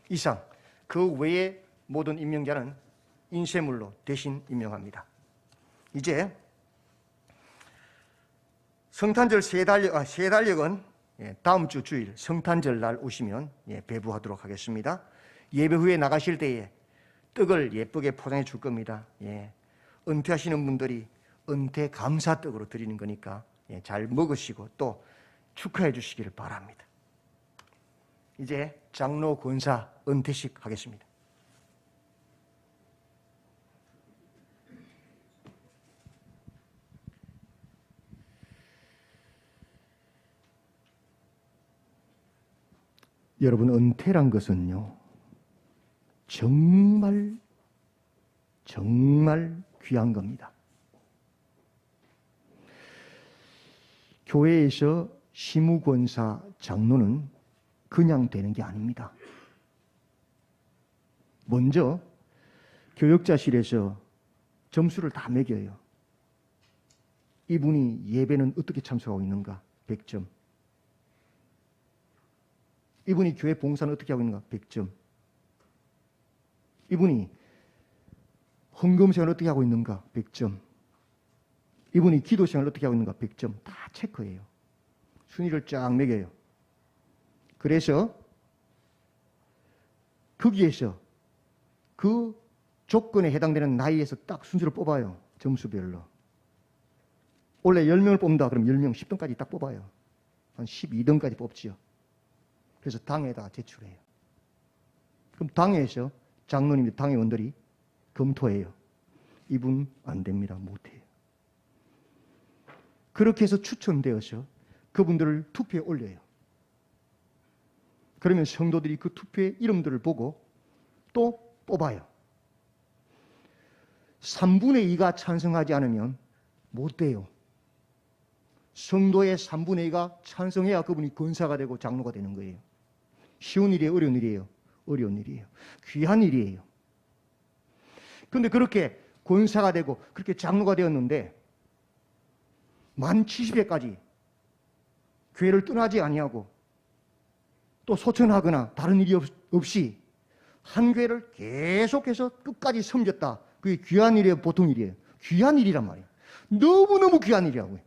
이상 그 외의 모든 임명자는 인쇄물로 대신 임명합니다. 이제 성탄절 세달력은 다음 주 주일 성탄절 날 오시면 배부하도록 하겠습니다. 예배 후에 나가실 때에 떡을 예쁘게 포장해 줄 겁니다. 은퇴하시는 분들이 은퇴 감사 떡으로 드리는 거니까 잘 먹으시고 또 축하해 주시기를 바랍니다. 이제 장로 권사 은퇴식 하겠습니다. 여러분, 은퇴란 것은요, 정말 정말 귀한 겁니다. 교회에서 시무권사 장로는 그냥 되는 게 아닙니다. 먼저 교역자실에서 점수를 다 매겨요. 이분이 예배는 어떻게 참석하고 있는가? 100점. 이분이 교회 봉사는 어떻게 하고 있는가? 100점. 이분이 헌금 생활을 어떻게 하고 있는가? 100점. 이분이 기도 생활을 어떻게 하고 있는가? 100점. 다 체크해요. 순위를 쫙 매겨요. 그래서 거기에서 그 조건에 해당되는 나이에서 딱 순서를 뽑아요. 점수별로. 원래 10명을 뽑는다 그러면 10명 10등까지 딱 뽑아요. 한 12등까지 뽑지요. 그래서 당에다 제출해요. 그럼 당에서 장로님들, 당회원들이 검토해요. 이분 안 됩니다. 못해요. 그렇게 해서 추천되어서 그분들을 투표에 올려요. 그러면 성도들이 그 투표의 이름들을 보고 또 뽑아요. 3분의 2가 찬성하지 않으면 못 돼요. 성도의 3분의 2가 찬성해야 그분이 권사가 되고 장로가 되는 거예요. 쉬운 일이에요? 어려운 일이에요? 어려운 일이에요. 귀한 일이에요. 그런데 그렇게 권사가 되고 그렇게 장로가 되었는데 만 70회까지 교회를 떠나지 아니하고 또 소천하거나 다른 일이 없이 한 교회를 계속해서 끝까지 섬겼다. 그게 귀한 일이에요? 보통 일이에요? 귀한 일이란 말이에요. 너무너무 귀한 일이라고요.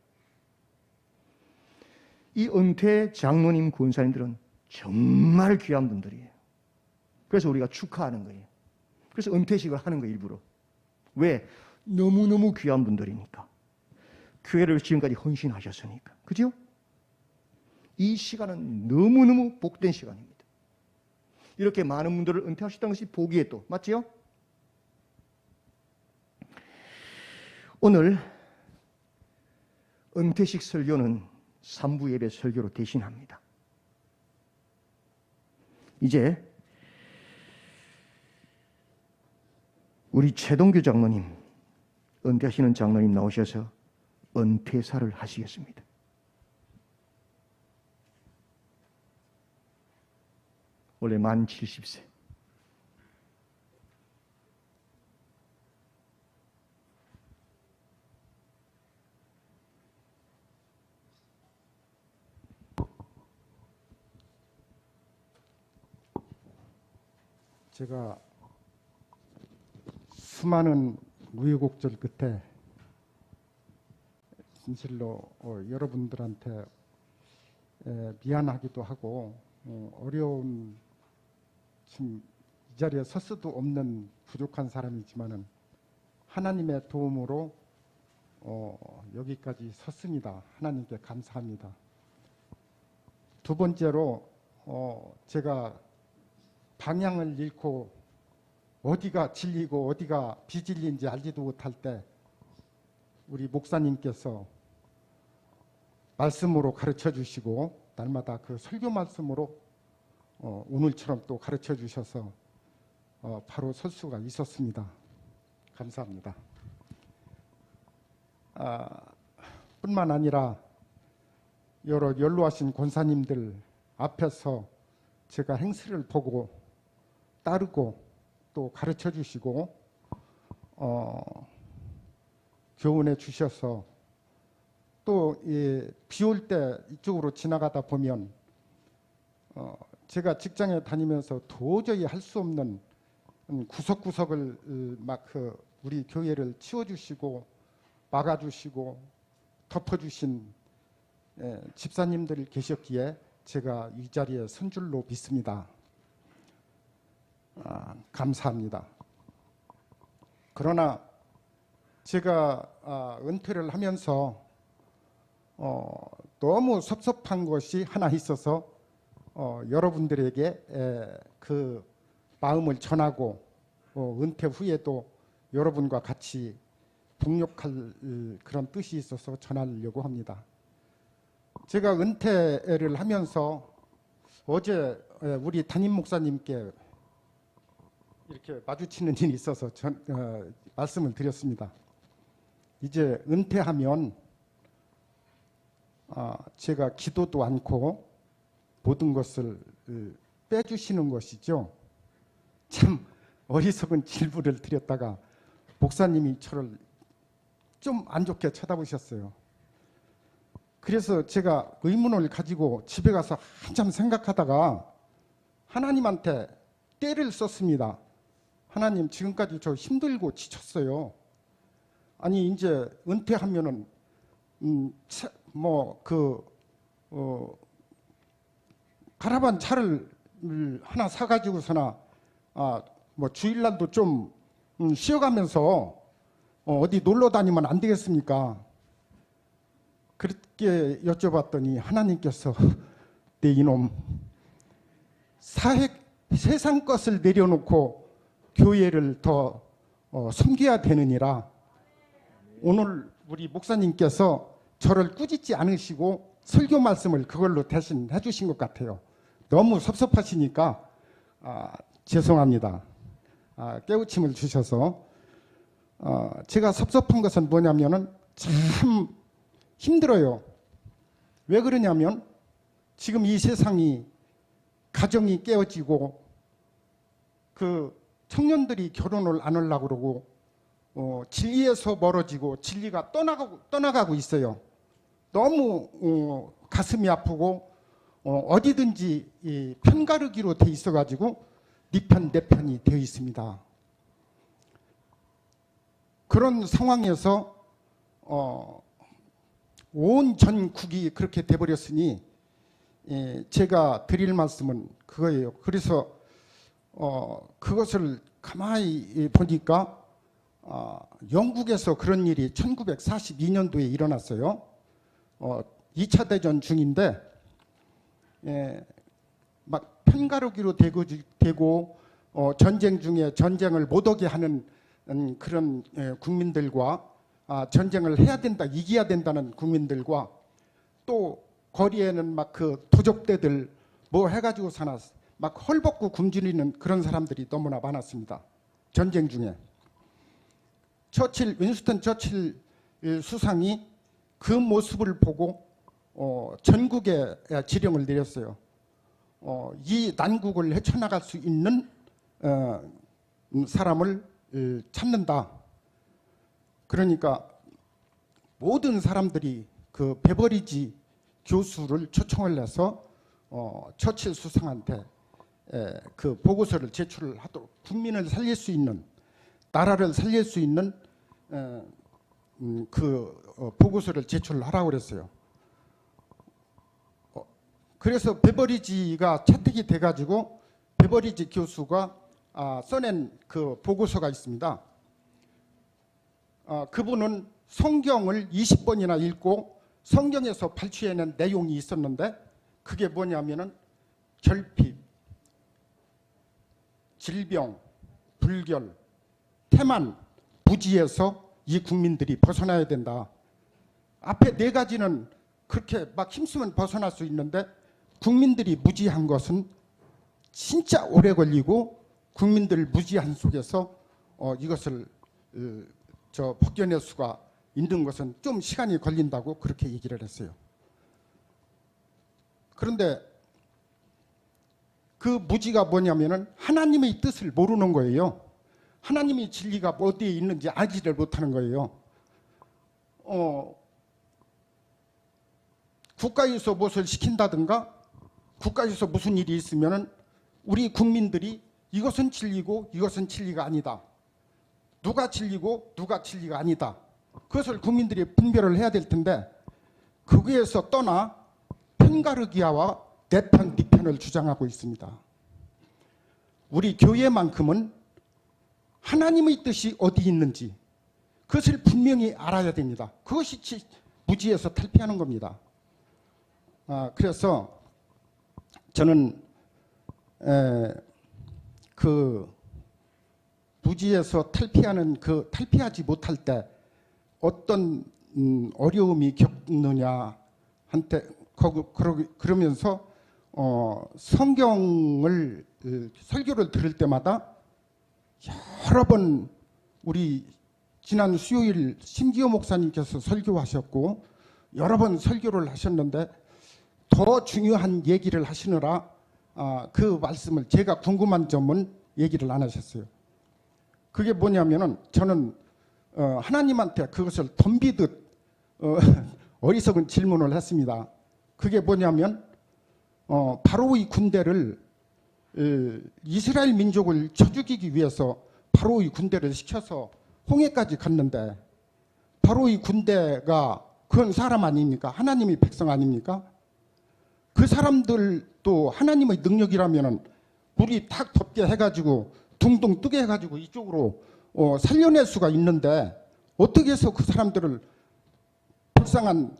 이 은퇴 장로님 권사님들은 정말 귀한 분들이에요. 그래서 우리가 축하하는 거예요. 그래서 은퇴식을 하는 거예요, 일부러. 왜? 너무너무 귀한 분들이니까. 교회를 지금까지 헌신하셨으니까. 그죠? 이 시간은 너무너무 복된 시간입니다. 이렇게 많은 분들을 은퇴하셨다는 것이 보기에 또 맞지요? 오늘 은퇴식 설교는 3부 예배 설교로 대신합니다. 이제 우리 최동규 장로님, 은퇴하시는 장로님 나오셔서 은퇴사를 하시겠습니다. 원래 만 70세. 제가 수많은 우여곡절 끝에 진실로 여러분들한테 미안하기도 하고 어려운 지금 이 자리에 설 수도 없는 부족한 사람이지만은 하나님의 도움으로 여기까지 섰습니다. 하나님께 감사합니다. 두 번째로 제가 방향을 잃고 어디가 진리고 어디가 비진리인지 알지도 못할 때 우리 목사님께서 말씀으로 가르쳐 주시고 날마다 그 설교 말씀으로 오늘처럼 또 가르쳐 주셔서 바로 설 수가 있었습니다. 감사합니다. 뿐만 아니라 여러 연로하신 권사님들 앞에서 제가 행세를 보고 따르고 또 가르쳐 주시고 교훈해 주셔서 또 비 올 때 이쪽으로 지나가다 보면 제가 직장에 다니면서 도저히 할 수 없는 구석구석을 막 우리 교회를 치워주시고 막아주시고 덮어주신 집사님들이 계셨기에 제가 이 자리에 선 줄로 믿습니다. 감사합니다. 그러나 제가 은퇴를 하면서 너무 섭섭한 것이 하나 있어서 여러분들에게 그 마음을 전하고 은퇴 후에도 여러분과 같이 동역할 그런 뜻이 있어서 전하려고 합니다. 제가 은퇴를 하면서 어제 우리 담임 목사님께 이렇게 마주치는 일이 있어서 말씀을 드렸습니다. 이제 은퇴하면 제가 기도도 않고 모든 것을 빼주시는 것이죠. 참 어리석은 질문을 드렸다가 목사님이 저를 좀 안 좋게 쳐다보셨어요. 그래서 제가 의문을 가지고 집에 가서 한참 생각하다가 하나님한테 때를 썼습니다. 하나님, 지금까지 저 힘들고 지쳤어요. 아니 이제 은퇴하면은 카라반 차를 하나 사가지고서나 주일날도 좀 쉬어가면서 어디 놀러 다니면 안 되겠습니까? 그렇게 여쭤봤더니 하나님께서 내 이놈, 세상 것을 내려놓고 교회를 더 섬겨야 되느니라. 오늘 우리 목사님께서 저를 꾸짖지 않으시고 설교 말씀을 그걸로 대신 해주신 것 같아요. 너무 섭섭하시니까 죄송합니다. 깨우침을 주셔서 제가 섭섭한 것은 뭐냐면은 참 힘들어요. 왜 그러냐면 지금 이 세상이 가정이 깨어지고 그 청년들이 결혼을 안 하려고 그러고 진리에서 멀어지고 진리가 떠나가고 있어요. 너무 가슴이 아프고 어디든지 편가르기로 돼 있어가지고 네 편 내 편이 되어 있습니다. 그런 상황에서 온 전국이 그렇게 돼버렸으니 제가 드릴 말씀은 그거예요. 그래서 그것을 가만히 보니까 영국에서 그런 일이 1942년도에 일어났어요. 2차 대전 중인데 막 편가르기로 되고 전쟁 중에 전쟁을 못하게 하는 그런 국민들과 전쟁을 해야 된다, 이겨야 된다는 국민들과 또 거리에는 막 그 도적대들 뭐 해가지고 사나 막 헐벗고 굶주리는 그런 사람들이 너무나 많았습니다. 전쟁 중에. 윈스턴 처칠 수상이 그 모습을 보고 전국에 지령을 내렸어요. 이 난국을 헤쳐나갈 수 있는 사람을 찾는다. 그러니까 모든 사람들이 그 베버리지 교수를 초청을 해서 처칠 수상한테 그 보고서를 제출을 하도록, 국민을 살릴 수 있는, 나라를 살릴 수 있는 보고서를 제출하라고 그랬어요. 그래서 베버리지가 채택이 돼가지고 베버리지 교수가 써낸 그 보고서가 있습니다. 그분은 성경을 20번이나 읽고 성경에서 발췌해낸 내용이 있었는데 그게 뭐냐면은 결핍, 질병, 불결, 태만, 부지에서 이 국민들이 벗어나야 된다. 앞에 네 가지는 그렇게 막 힘쓰면 벗어날 수 있는데 국민들이 무지한 것은 진짜 오래 걸리고 국민들 무지한 속에서 이것을 벗겨낼 수가 있는 것은 좀 시간이 걸린다고 그렇게 얘기를 했어요. 그런데 그 무지가 뭐냐면은 하나님의 뜻을 모르는 거예요. 하나님의 진리가 어디에 있는지 알지를 못하는 거예요. 국가에서 무엇을 시킨다든가 국가에서 무슨 일이 있으면은 우리 국민들이 이것은 진리고 이것은 진리가 아니다. 누가 진리고 누가 진리가 아니다. 그것을 국민들이 분별을 해야 될 텐데 거기에서 떠나 편가르기야와 내 편, 네 편을 주장하고 있습니다. 우리 교회만큼은 하나님의 뜻이 어디 있는지 그것을 분명히 알아야 됩니다. 그것이 무지에서 탈피하는 겁니다. 그래서 저는 그 무지에서 탈피하지 못할 때 어떤 어려움이 겪느냐 한테 그러면서 성경을 설교를 들을 때마다 여러 번 우리 지난 수요일 심기호 목사님께서 설교하셨고 여러 번 설교를 하셨는데 더 중요한 얘기를 하시느라 그 말씀을 제가 궁금한 점은 얘기를 안 하셨어요. 그게 뭐냐면은 저는 하나님한테 그것을 덤비듯 어리석은 질문을 했습니다. 그게 뭐냐면 바로의 군대를 이스라엘 민족을 쳐 죽이기 위해서 바로의 군대를 시켜서 홍해까지 갔는데 바로의 군대가 그건 사람 아닙니까? 하나님의 백성 아닙니까? 그 사람들도 하나님의 능력이라면은 물이 탁 덮게 해가지고 둥둥 뜨게 해가지고 이쪽으로 살려낼 수가 있는데 어떻게 해서 그 사람들을 불쌍한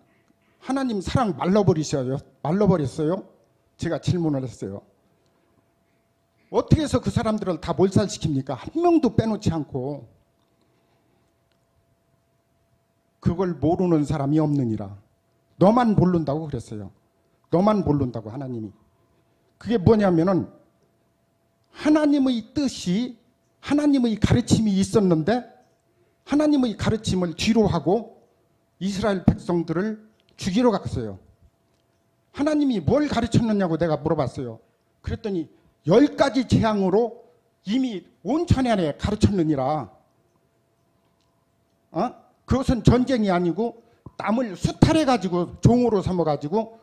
하나님 사랑 말라버렸어요? 제가 질문을 했어요. 어떻게 해서 그 사람들을 다 몰살시킵니까? 한 명도 빼놓지 않고. 그걸 모르는 사람이 없느니라. 너만 모른다고 그랬어요. 너만 모른다고 하나님이. 그게 뭐냐면은 하나님의 뜻이 하나님의 가르침이 있었는데 하나님의 가르침을 뒤로 하고 이스라엘 백성들을 죽이러 갔어요. 하나님이 뭘 가르쳤느냐고 내가 물어봤어요. 그랬더니 10가지 재앙으로 이미 온 천하에 가르쳤느니라. 그것은 전쟁이 아니고 남을 수탈해가지고 종으로 삼아가지고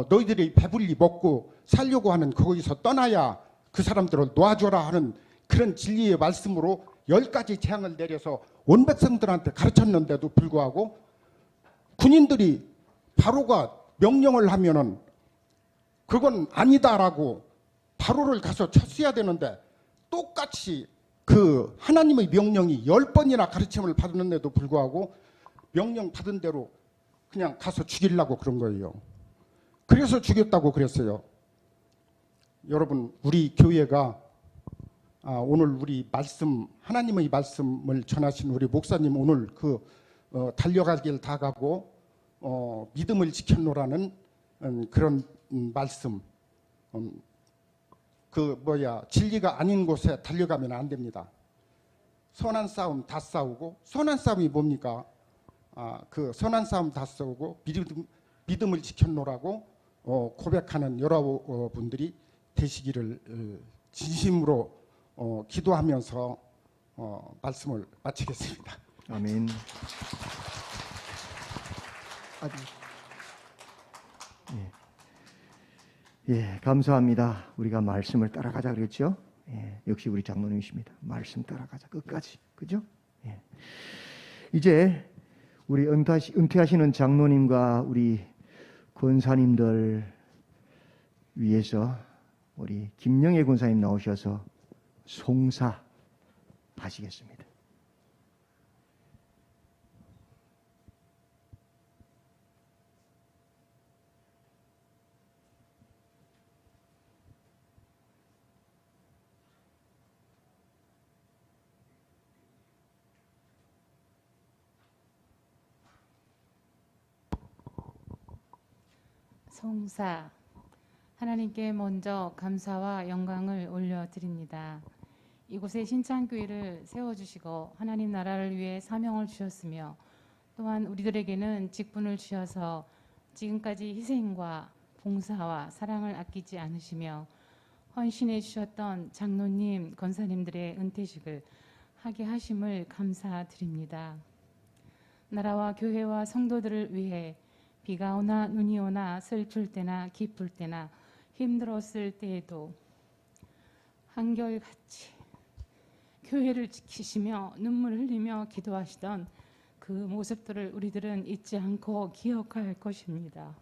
너희들이 배불리 먹고 살려고 하는 거기서 떠나야 그 사람들을 놓아줘라 하는 그런 진리의 말씀으로 10가지 재앙을 내려서 온 백성들한테 가르쳤는데도 불구하고 군인들이 바로가 명령을 하면은 그건 아니다라고 바로를 가서 쳤어야 되는데 똑같이 그 하나님의 명령이 10번이나 가르침을 받았는데도 불구하고 명령 받은 대로 그냥 가서 죽이려고 그런 거예요. 그래서 죽였다고 그랬어요. 여러분, 우리 교회가 오늘 우리 말씀, 하나님의 말씀을 전하신 우리 목사님 오늘 달려갈 길 다 가고 믿음을 지켜노라는 그런 말씀, 진리가 아닌 곳에 달려가면 안 됩니다. 선한 싸움 다 싸우고, 선한 싸움이 뭡니까? 그 선한 싸움 다 싸우고 믿음을 지켜노라고 고백하는 여러분들이 되시기를 진심으로 기도하면서 말씀을 마치겠습니다. 아멘. 예, 감사합니다. 우리가 말씀을 따라가자 그랬죠? 예, 역시 우리 장로님이십니다. 말씀 따라가자 끝까지, 그죠? 예. 이제 우리 은퇴하시는 장로님과 우리 권사님들 위해서 우리 김영애 권사님 나오셔서 송사 하시겠습니다. 송사, 하나님께 먼저 감사와 영광을 올려드립니다. 이곳에 신창교회를 세워주시고 하나님 나라를 위해 사명을 주셨으며 또한 우리들에게는 직분을 주셔서 지금까지 희생과 봉사와 사랑을 아끼지 않으시며 헌신해 주셨던 장로님, 권사님들의 은퇴식을 하게 하심을 감사드립니다. 나라와 교회와 성도들을 위해 비가 오나 눈이 오나 슬플 때나 기쁠 때나 힘들었을 때에도 한결같이 교회를 지키시며 눈물 흘리며 기도하시던 그 모습들을 우리들은 잊지 않고 기억할 것입니다.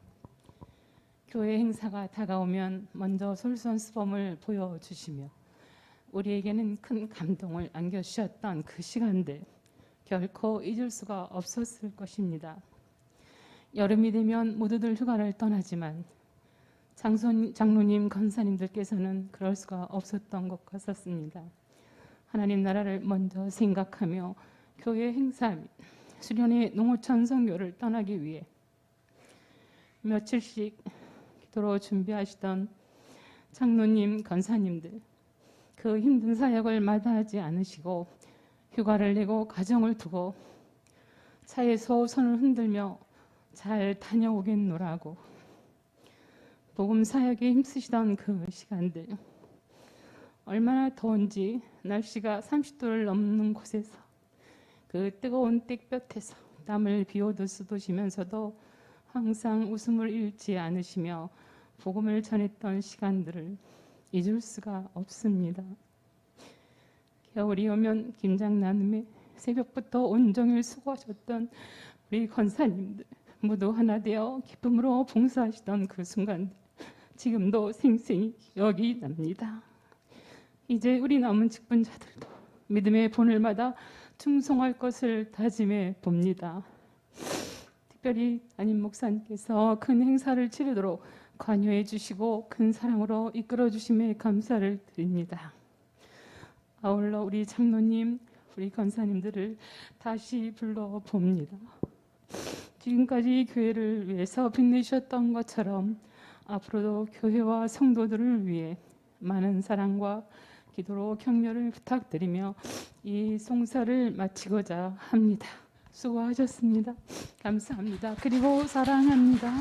교회 행사가 다가오면 먼저 솔선수범을 보여주시며 우리에게는 큰 감동을 안겨주셨던 그 시간들 결코 잊을 수가 없었을 것입니다. 여름이 되면 모두들 휴가를 떠나지만 장로님, 권사님들께서는 그럴 수가 없었던 것 같았습니다. 하나님 나라를 먼저 생각하며 교회 행사 및 수련회 농어촌 선교를 떠나기 위해 며칠씩 기도로 준비하시던 장로님, 권사님들, 그 힘든 사역을 마다하지 않으시고 휴가를 내고 가정을 두고 차에서 손을 흔들며 잘 다녀오겠노라고 복음 사역에 힘쓰시던 그 시간들, 얼마나 더운지 날씨가 30도를 넘는 곳에서 그 뜨거운 땡볕에서 땀을 비오듯 쏟으시면서도 항상 웃음을 잃지 않으시며 복음을 전했던 시간들을 잊을 수가 없습니다. 겨울이 오면 김장 나눔에 새벽부터 온종일 수고하셨던 우리 권사님들 모두 하나 되어 기쁨으로 봉사하시던 그 순간들, 지금도 생생히 기억이 납니다. 이제 우리 남은 직분자들도 믿음의 본을마다 충성할 것을 다짐해 봅니다. 특별히 담임 목사님께서 큰 행사를 치르도록 관여해 주시고 큰 사랑으로 이끌어 주심에 감사를 드립니다. 아울러 우리 장로님, 우리 권사님들을 다시 불러 봅니다. 지금까지 교회를 위해서 빛내셨던 것처럼 앞으로도 교회와 성도들을 위해 많은 사랑과 기도로 격려를 부탁드리며 이 송사를 마치고자 합니다. 수고하셨습니다. 감사합니다. 그리고 사랑합니다.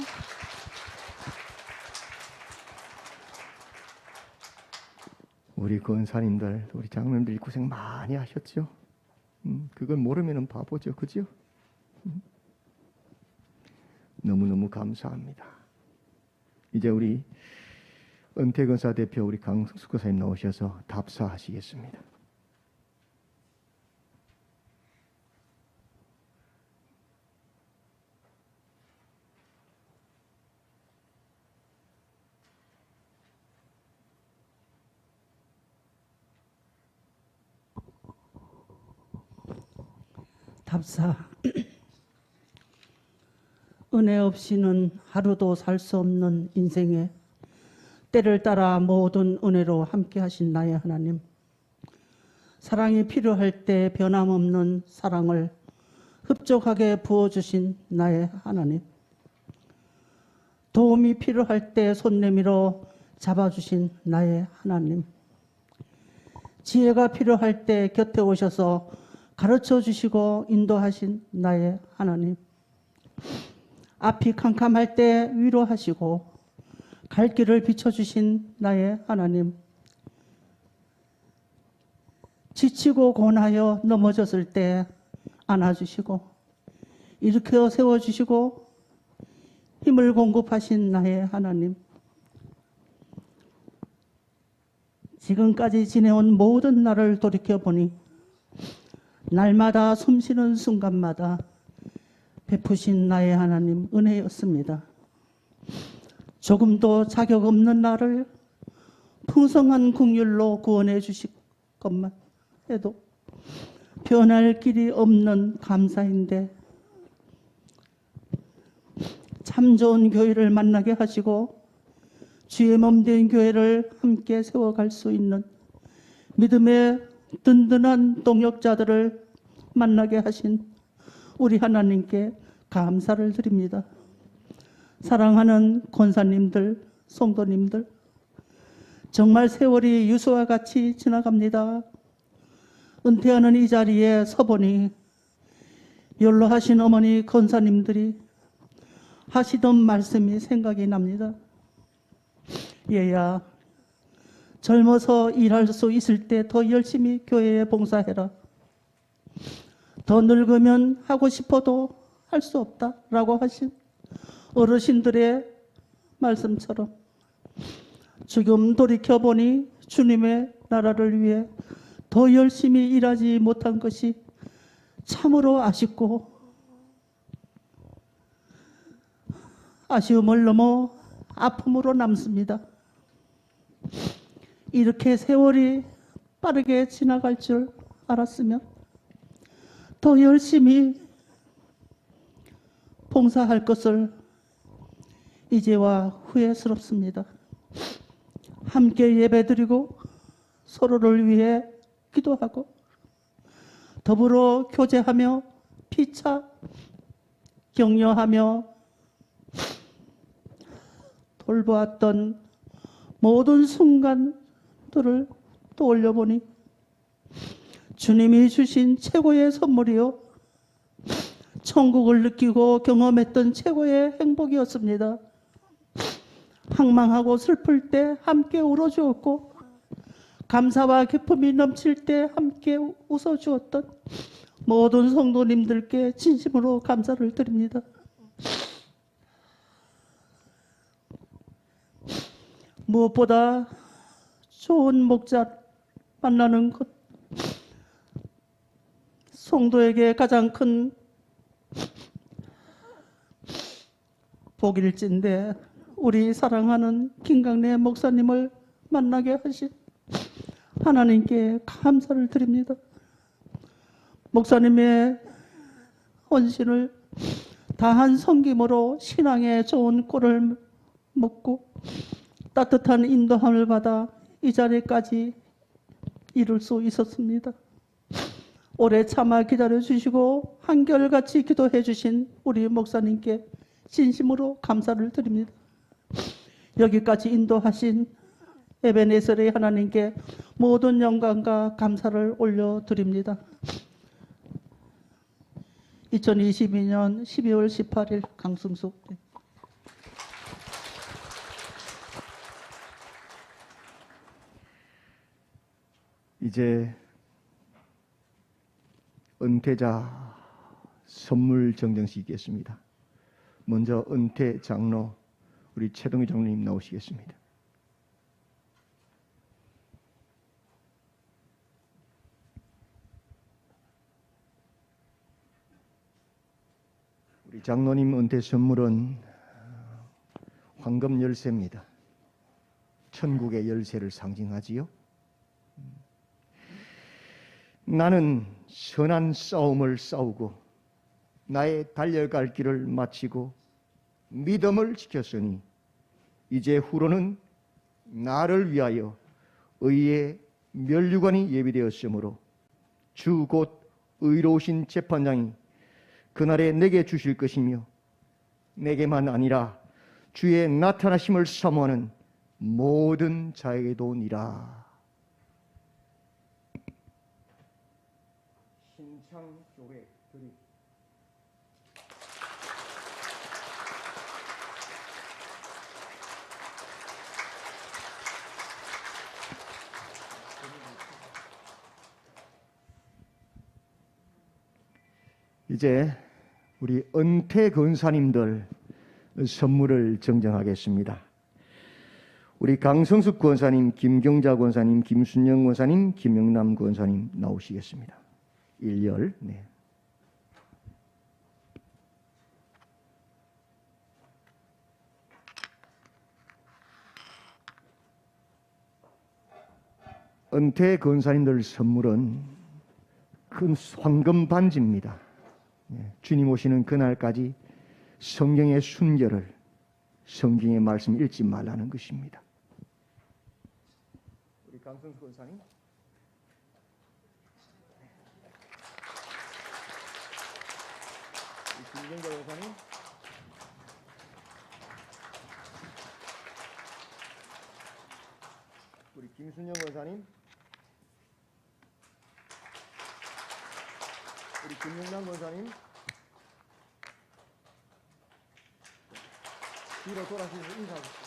우리 권사님들, 우리 장로님들 고생 많이 하셨죠. 그걸 모르면 바보죠, 그죠? 너무너무 감사합니다. 이제 우리 은퇴권사 대표 우리 강승수 권사님 나오셔서 답사하시겠습니다. 답사. 은혜 없이는 하루도 살 수 없는 인생에 때를 따라 모든 은혜로 함께 하신 나의 하나님, 사랑이 필요할 때 변함없는 사랑을 흡족하게 부어주신 나의 하나님, 도움이 필요할 때 손 내밀어 잡아주신 나의 하나님, 지혜가 필요할 때 곁에 오셔서 가르쳐 주시고 인도하신 나의 하나님, 앞이 캄캄할 때 위로하시고 갈 길을 비춰주신 나의 하나님, 지치고 고나여 넘어졌을 때 안아주시고 일으켜 세워주시고 힘을 공급하신 나의 하나님, 지금까지 지내온 모든 날을 돌이켜보니 날마다 숨쉬는 순간마다 베푸신 나의 하나님 은혜였습니다. 조금도 자격 없는 나를 풍성한 긍휼로 구원해 주실 것만 해도 변할 길이 없는 감사인데, 참 좋은 교회를 만나게 하시고 주의 몸된 교회를 함께 세워갈 수 있는 믿음의 든든한 동역자들을 만나게 하신 우리 하나님께 감사를 드립니다. 사랑하는 권사님들, 성도님들, 정말 세월이 유수와 같이 지나갑니다. 은퇴하는 이 자리에 서보니 연로하신 어머니 권사님들이 하시던 말씀이 생각이 납니다. 얘야, 젊어서 일할 수 있을 때 더 열심히 교회에 봉사해라. 더 늙으면 하고 싶어도 할 수 없다라고 하신 어르신들의 말씀처럼 지금 돌이켜보니 주님의 나라를 위해 더 열심히 일하지 못한 것이 참으로 아쉽고 아쉬움을 넘어 아픔으로 남습니다. 이렇게 세월이 빠르게 지나갈 줄 알았으면 더 열심히 봉사할 것을 이제와 후회스럽습니다. 함께 예배드리고 서로를 위해 기도하고 더불어 교제하며 피차 격려하며 돌보았던 모든 순간들을 떠올려 보니 주님이 주신 최고의 선물이요, 천국을 느끼고 경험했던 최고의 행복이었습니다. 황망하고 슬플 때 함께 울어주었고, 감사와 기쁨이 넘칠 때 함께 웃어주었던 모든 성도님들께 진심으로 감사를 드립니다. 무엇보다 좋은 목자 만나는 것, 성도에게 가장 큰 복일진데, 우리 사랑하는 김강래 목사님을 만나게 하신 하나님께 감사를 드립니다. 목사님의 헌신을 다한 섬김으로 신앙의 좋은 꼴을 먹고 따뜻한 인도함을 받아 이 자리까지 이룰 수 있었습니다. 오래 참아 기다려주시고 한결같이 기도해 주신 우리 목사님께 진심으로 감사를 드립니다. 여기까지 인도하신 에베네셀의 하나님께 모든 영광과 감사를 올려드립니다. 2022년 12월 18일 강승숙. 이제 은퇴자 선물 정정식이 있겠습니다. 먼저 은퇴 장로 우리 최동희 장로님 나오시겠습니다. 우리 장로님 은퇴 선물은 황금 열쇠입니다. 천국의 열쇠를 상징하지요. 나는 선한 싸움을 싸우고 나의 달려갈 길을 마치고 믿음을 지켰으니 이제 후로는 나를 위하여 의의 면류관이 예비되었으므로 주 곧 의로우신 재판장이 그날에 내게 주실 것이며 내게만 아니라 주의 나타나심을 사모하는 모든 자에게도 니라. 신창교회 드립. 이제 우리 은퇴 권사님들 선물을 정정하겠습니다. 우리 강성숙 권사님, 김경자 권사님, 김순영 권사님, 김영남 권사님 나오시겠습니다. 1열. 네. 은퇴 권사님들 선물은 큰 황금 반지입니다. 주님 오시는 그날까지 성경의 순결을, 성경의 말씀 읽지 말라는 것입니다. 우리 강성수 권사님. 우리 김경자 권사님. 우리 김순영 권사님. 우리 김용남 권사님. 뒤로 돌아서서 인사하십시오.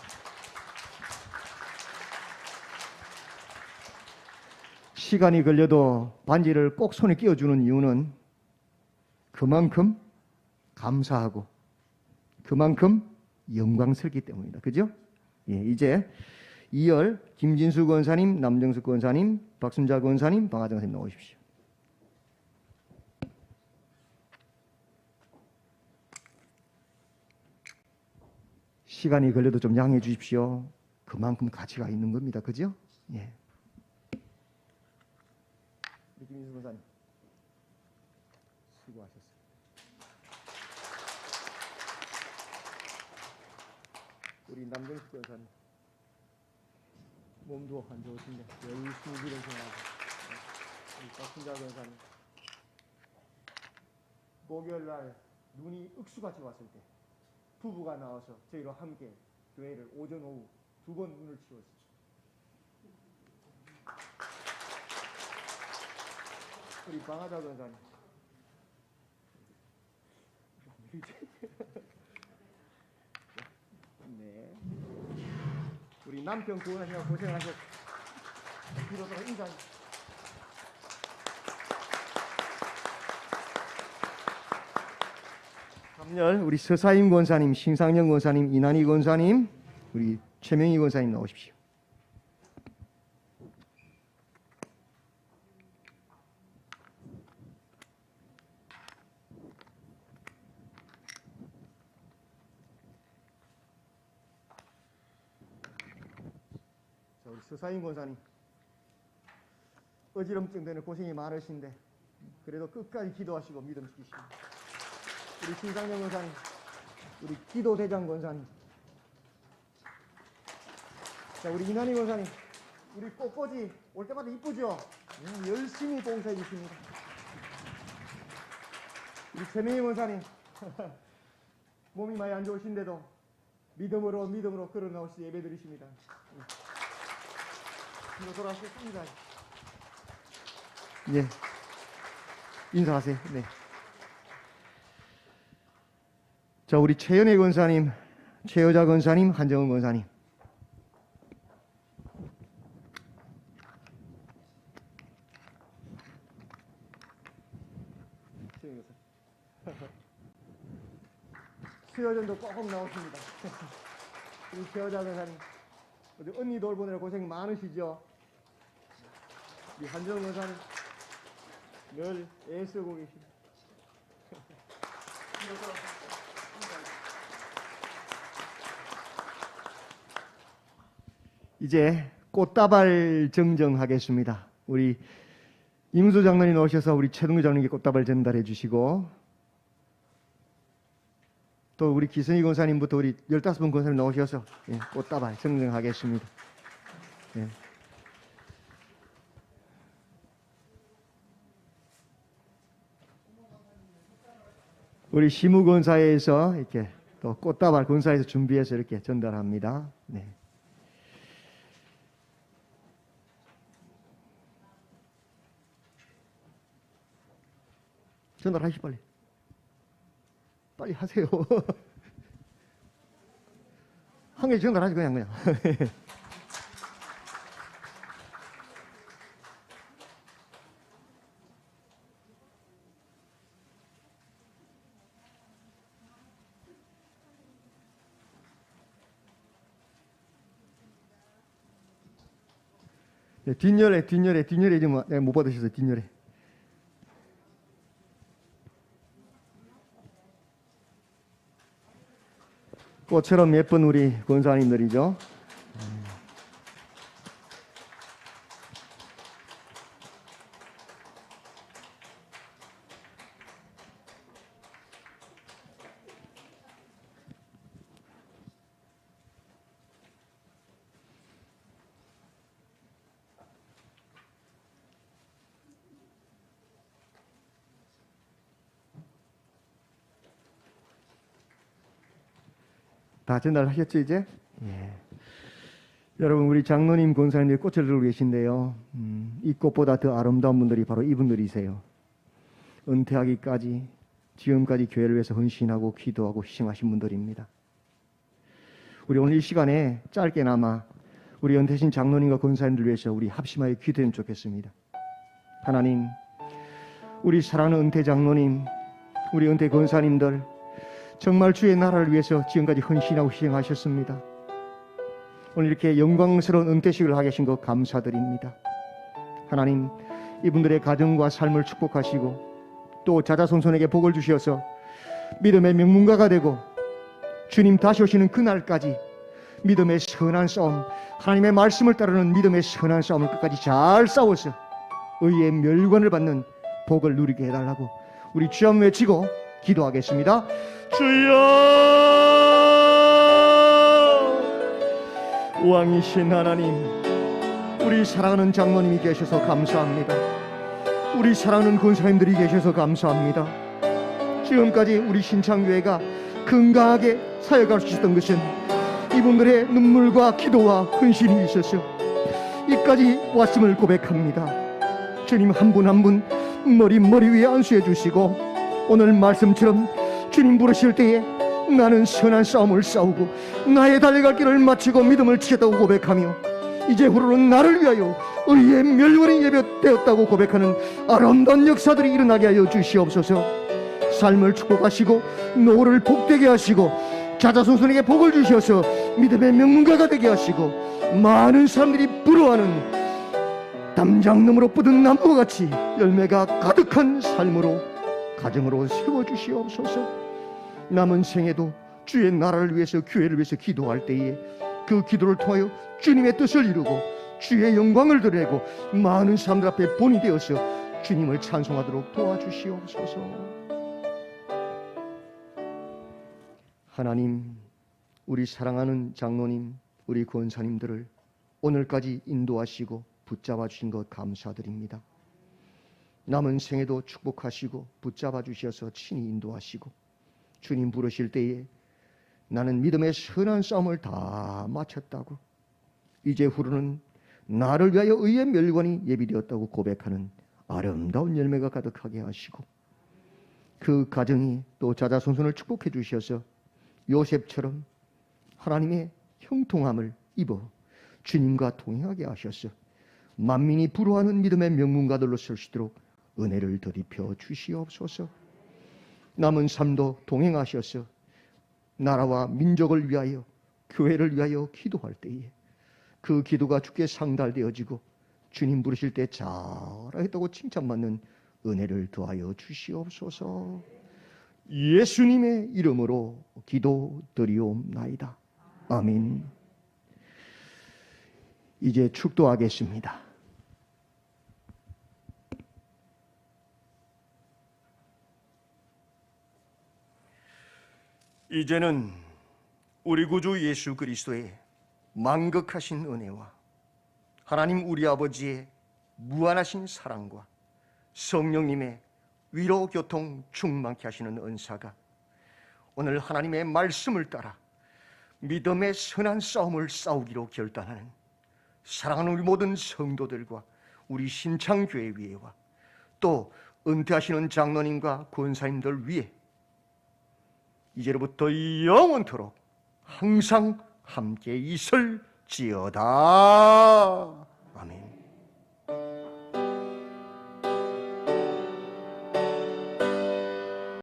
시간이 걸려도 반지를 꼭 손에 끼워주는 이유는 그만큼 감사하고 그만큼 영광스럽기 때문이다. 그죠? 예, 이제 2열 김진수 권사님, 남정숙 권사님, 박순자 권사님, 방하정 선생님 나오십시오. 시간이 걸려도 좀 양해해 주십시오. 그만큼 가치가 있는 겁니다. 그죠? 예. 김인수 권사님 수고하셨습니다. 우리 남정숙 권사님 몸도 안 좋으신데 열심히 일을 생활하고, 우리 박순자 권사님 목요일날 눈이 윽수같이 왔을 때 부부가 나와서 저희와 함께 교회를 오전 오후 2번 눈을 치웠습니다. 우리 방하자 권사님. 네. 우리 남편 구원하시느라 고생하셨. 기도로 인사. 감열 우리 서사임 권사님, 신상영 권사님, 이난희 권사님, 우리 최명희 권사님 나오십시오. 자, 우리 서사임 권사님 어지럼증 때문에 고생이 많으신데 그래도 끝까지 기도하시고 믿음 지키시고, 우리 신상영 권사님, 우리 기도대장 권사님, 자 우리 이난희 권사님, 우리 꽃꽂이 올 때마다 이쁘죠? 열심히 봉사해 주십니다. 우리 최명희 권사님 몸이 많이 안 좋으신데도 믿음으로 걸어 나오시 예배 드리십니다. 뒤로 돌아가셨습니다. 예, 인사하세요. 네. 자, 우리 최연혜 권사님, 최여자 권사님, 한정은 권사님. 수여전도 꼭 나오십니다. 우리 최여자 권사님, 언니 돌보느라 고생 많으시죠? 우리 한정은 권사님 늘 애쓰고 계십니다. 이제 꽃다발 정정하겠습니다. 우리 임수 장로님 오셔서 우리 최동규 장로님께 꽃다발 전달해 주시고, 또 우리 기선희 권사님부터 우리 15분 권사님 나오셔서 꽃다발 정정하겠습니다. 예. 우리 시무 권사에서 이렇게 또 꽃다발 권사에서 준비해서 이렇게 전달합니다. 네. 전달하시 빨리. 빨리 하세요. 한 개 전달하시 그냥. 네, 뒷열에 좀 못 받으셔서 뒷열에. 꽃처럼 예쁜 우리 권사님들이죠. 다 전달하셨죠 이제? 예. 여러분 우리 장로님 권사님들이 꽃을 들고 계신데요. 이 꽃보다 더 아름다운 분들이 바로 이분들이세요. 은퇴하기까지 지금까지 교회를 위해서 헌신하고 기도하고 희생하신 분들입니다. 우리 오늘 이 시간에 짧게나마 우리 은퇴신 장로님과 권사님들 위해서 우리 합심하여 기도하면 좋겠습니다. 하나님, 우리 사랑하는 은퇴 장로님, 우리 은퇴 권사님들 정말 주의 나라를 위해서 지금까지 헌신하고 희생하셨습니다. 오늘 이렇게 영광스러운 은퇴식을 하게 하신 것 감사드립니다. 하나님, 이분들의 가정과 삶을 축복하시고 또 자자손손에게 복을 주셔서 믿음의 명문가가 되고 주님 다시 오시는 그날까지 믿음의 선한 싸움, 하나님의 말씀을 따르는 믿음의 선한 싸움을 끝까지 잘 싸워서 의의 멸관을 받는 복을 누리게 해달라고 우리 주여 외치고 기도하겠습니다. 주여, 왕이신 하나님, 우리 사랑하는 장로님이 계셔서 감사합니다. 우리 사랑하는 권사님들이 계셔서 감사합니다. 지금까지 우리 신창교회가 건강하게 사역할 수 있었던 것은 이분들의 눈물과 기도와 헌신이 있어서 이까지 왔음을 고백합니다. 주님 한 분 한 분 머리 위에 안수해 주시고 오늘 말씀처럼 주님 부르실 때에 나는 선한 싸움을 싸우고 나의 달려갈 길을 마치고 믿음을 지켰다고 고백하며 이제후로는 나를 위하여 의의 멸관이 예배되었다고 고백하는 아름다운 역사들이 일어나게 하여 주시옵소서. 삶을 축복하시고 노후를 복되게 하시고 자자손손에게 복을 주셔서 믿음의 명문가가 되게 하시고 많은 사람들이 부러워하는 담장너머로 뻗은 나무와 같이 열매가 가득한 삶으로 가정으로 세워주시옵소서. 남은 생에도 주의 나라를 위해서 교회를 위해서 기도할 때에 그 기도를 통하여 주님의 뜻을 이루고 주의 영광을 드러내고 많은 사람들 앞에 본이 되어서 주님을 찬송하도록 도와주시옵소서. 하나님, 우리 사랑하는 장로님, 우리 권사님들을 오늘까지 인도하시고 붙잡아 주신 것 감사드립니다. 남은 생에도 축복하시고 붙잡아 주셔서 친히 인도하시고 주님 부르실 때에 나는 믿음의 선한 싸움을 다 마쳤다고 이제후로는 나를 위하여 의의 멸관이 예비되었다고 고백하는 아름다운 열매가 가득하게 하시고 그 가정이 또 자자손손을 축복해 주셔서 요셉처럼 하나님의 형통함을 입어 주님과 동행하게 하셔서 만민이 부러워하는 믿음의 명문가들로 설 수 있도록 은혜를 더입혀 주시옵소서. 남은 삶도 동행하셔서 나라와 민족을 위하여 교회를 위하여 기도할 때에 그 기도가 주께 상달되어지고 주님 부르실 때 잘하겠다고 칭찬받는 은혜를 더하여 주시옵소서. 예수님의 이름으로 기도드리옵나이다. 아멘. 이제 축도하겠습니다. 이제는 우리 구주 예수 그리스도의 만극하신 은혜와 하나님 우리 아버지의 무한하신 사랑과 성령님의 위로 교통 충만케 하시는 은사가 오늘 하나님의 말씀을 따라 믿음의 선한 싸움을 싸우기로 결단하는 사랑하는 우리 모든 성도들과 우리 신창교회 위에와 또 은퇴하시는 장로님과 권사님들 위에 이제로부터 영원토록 항상 함께 있을지어다.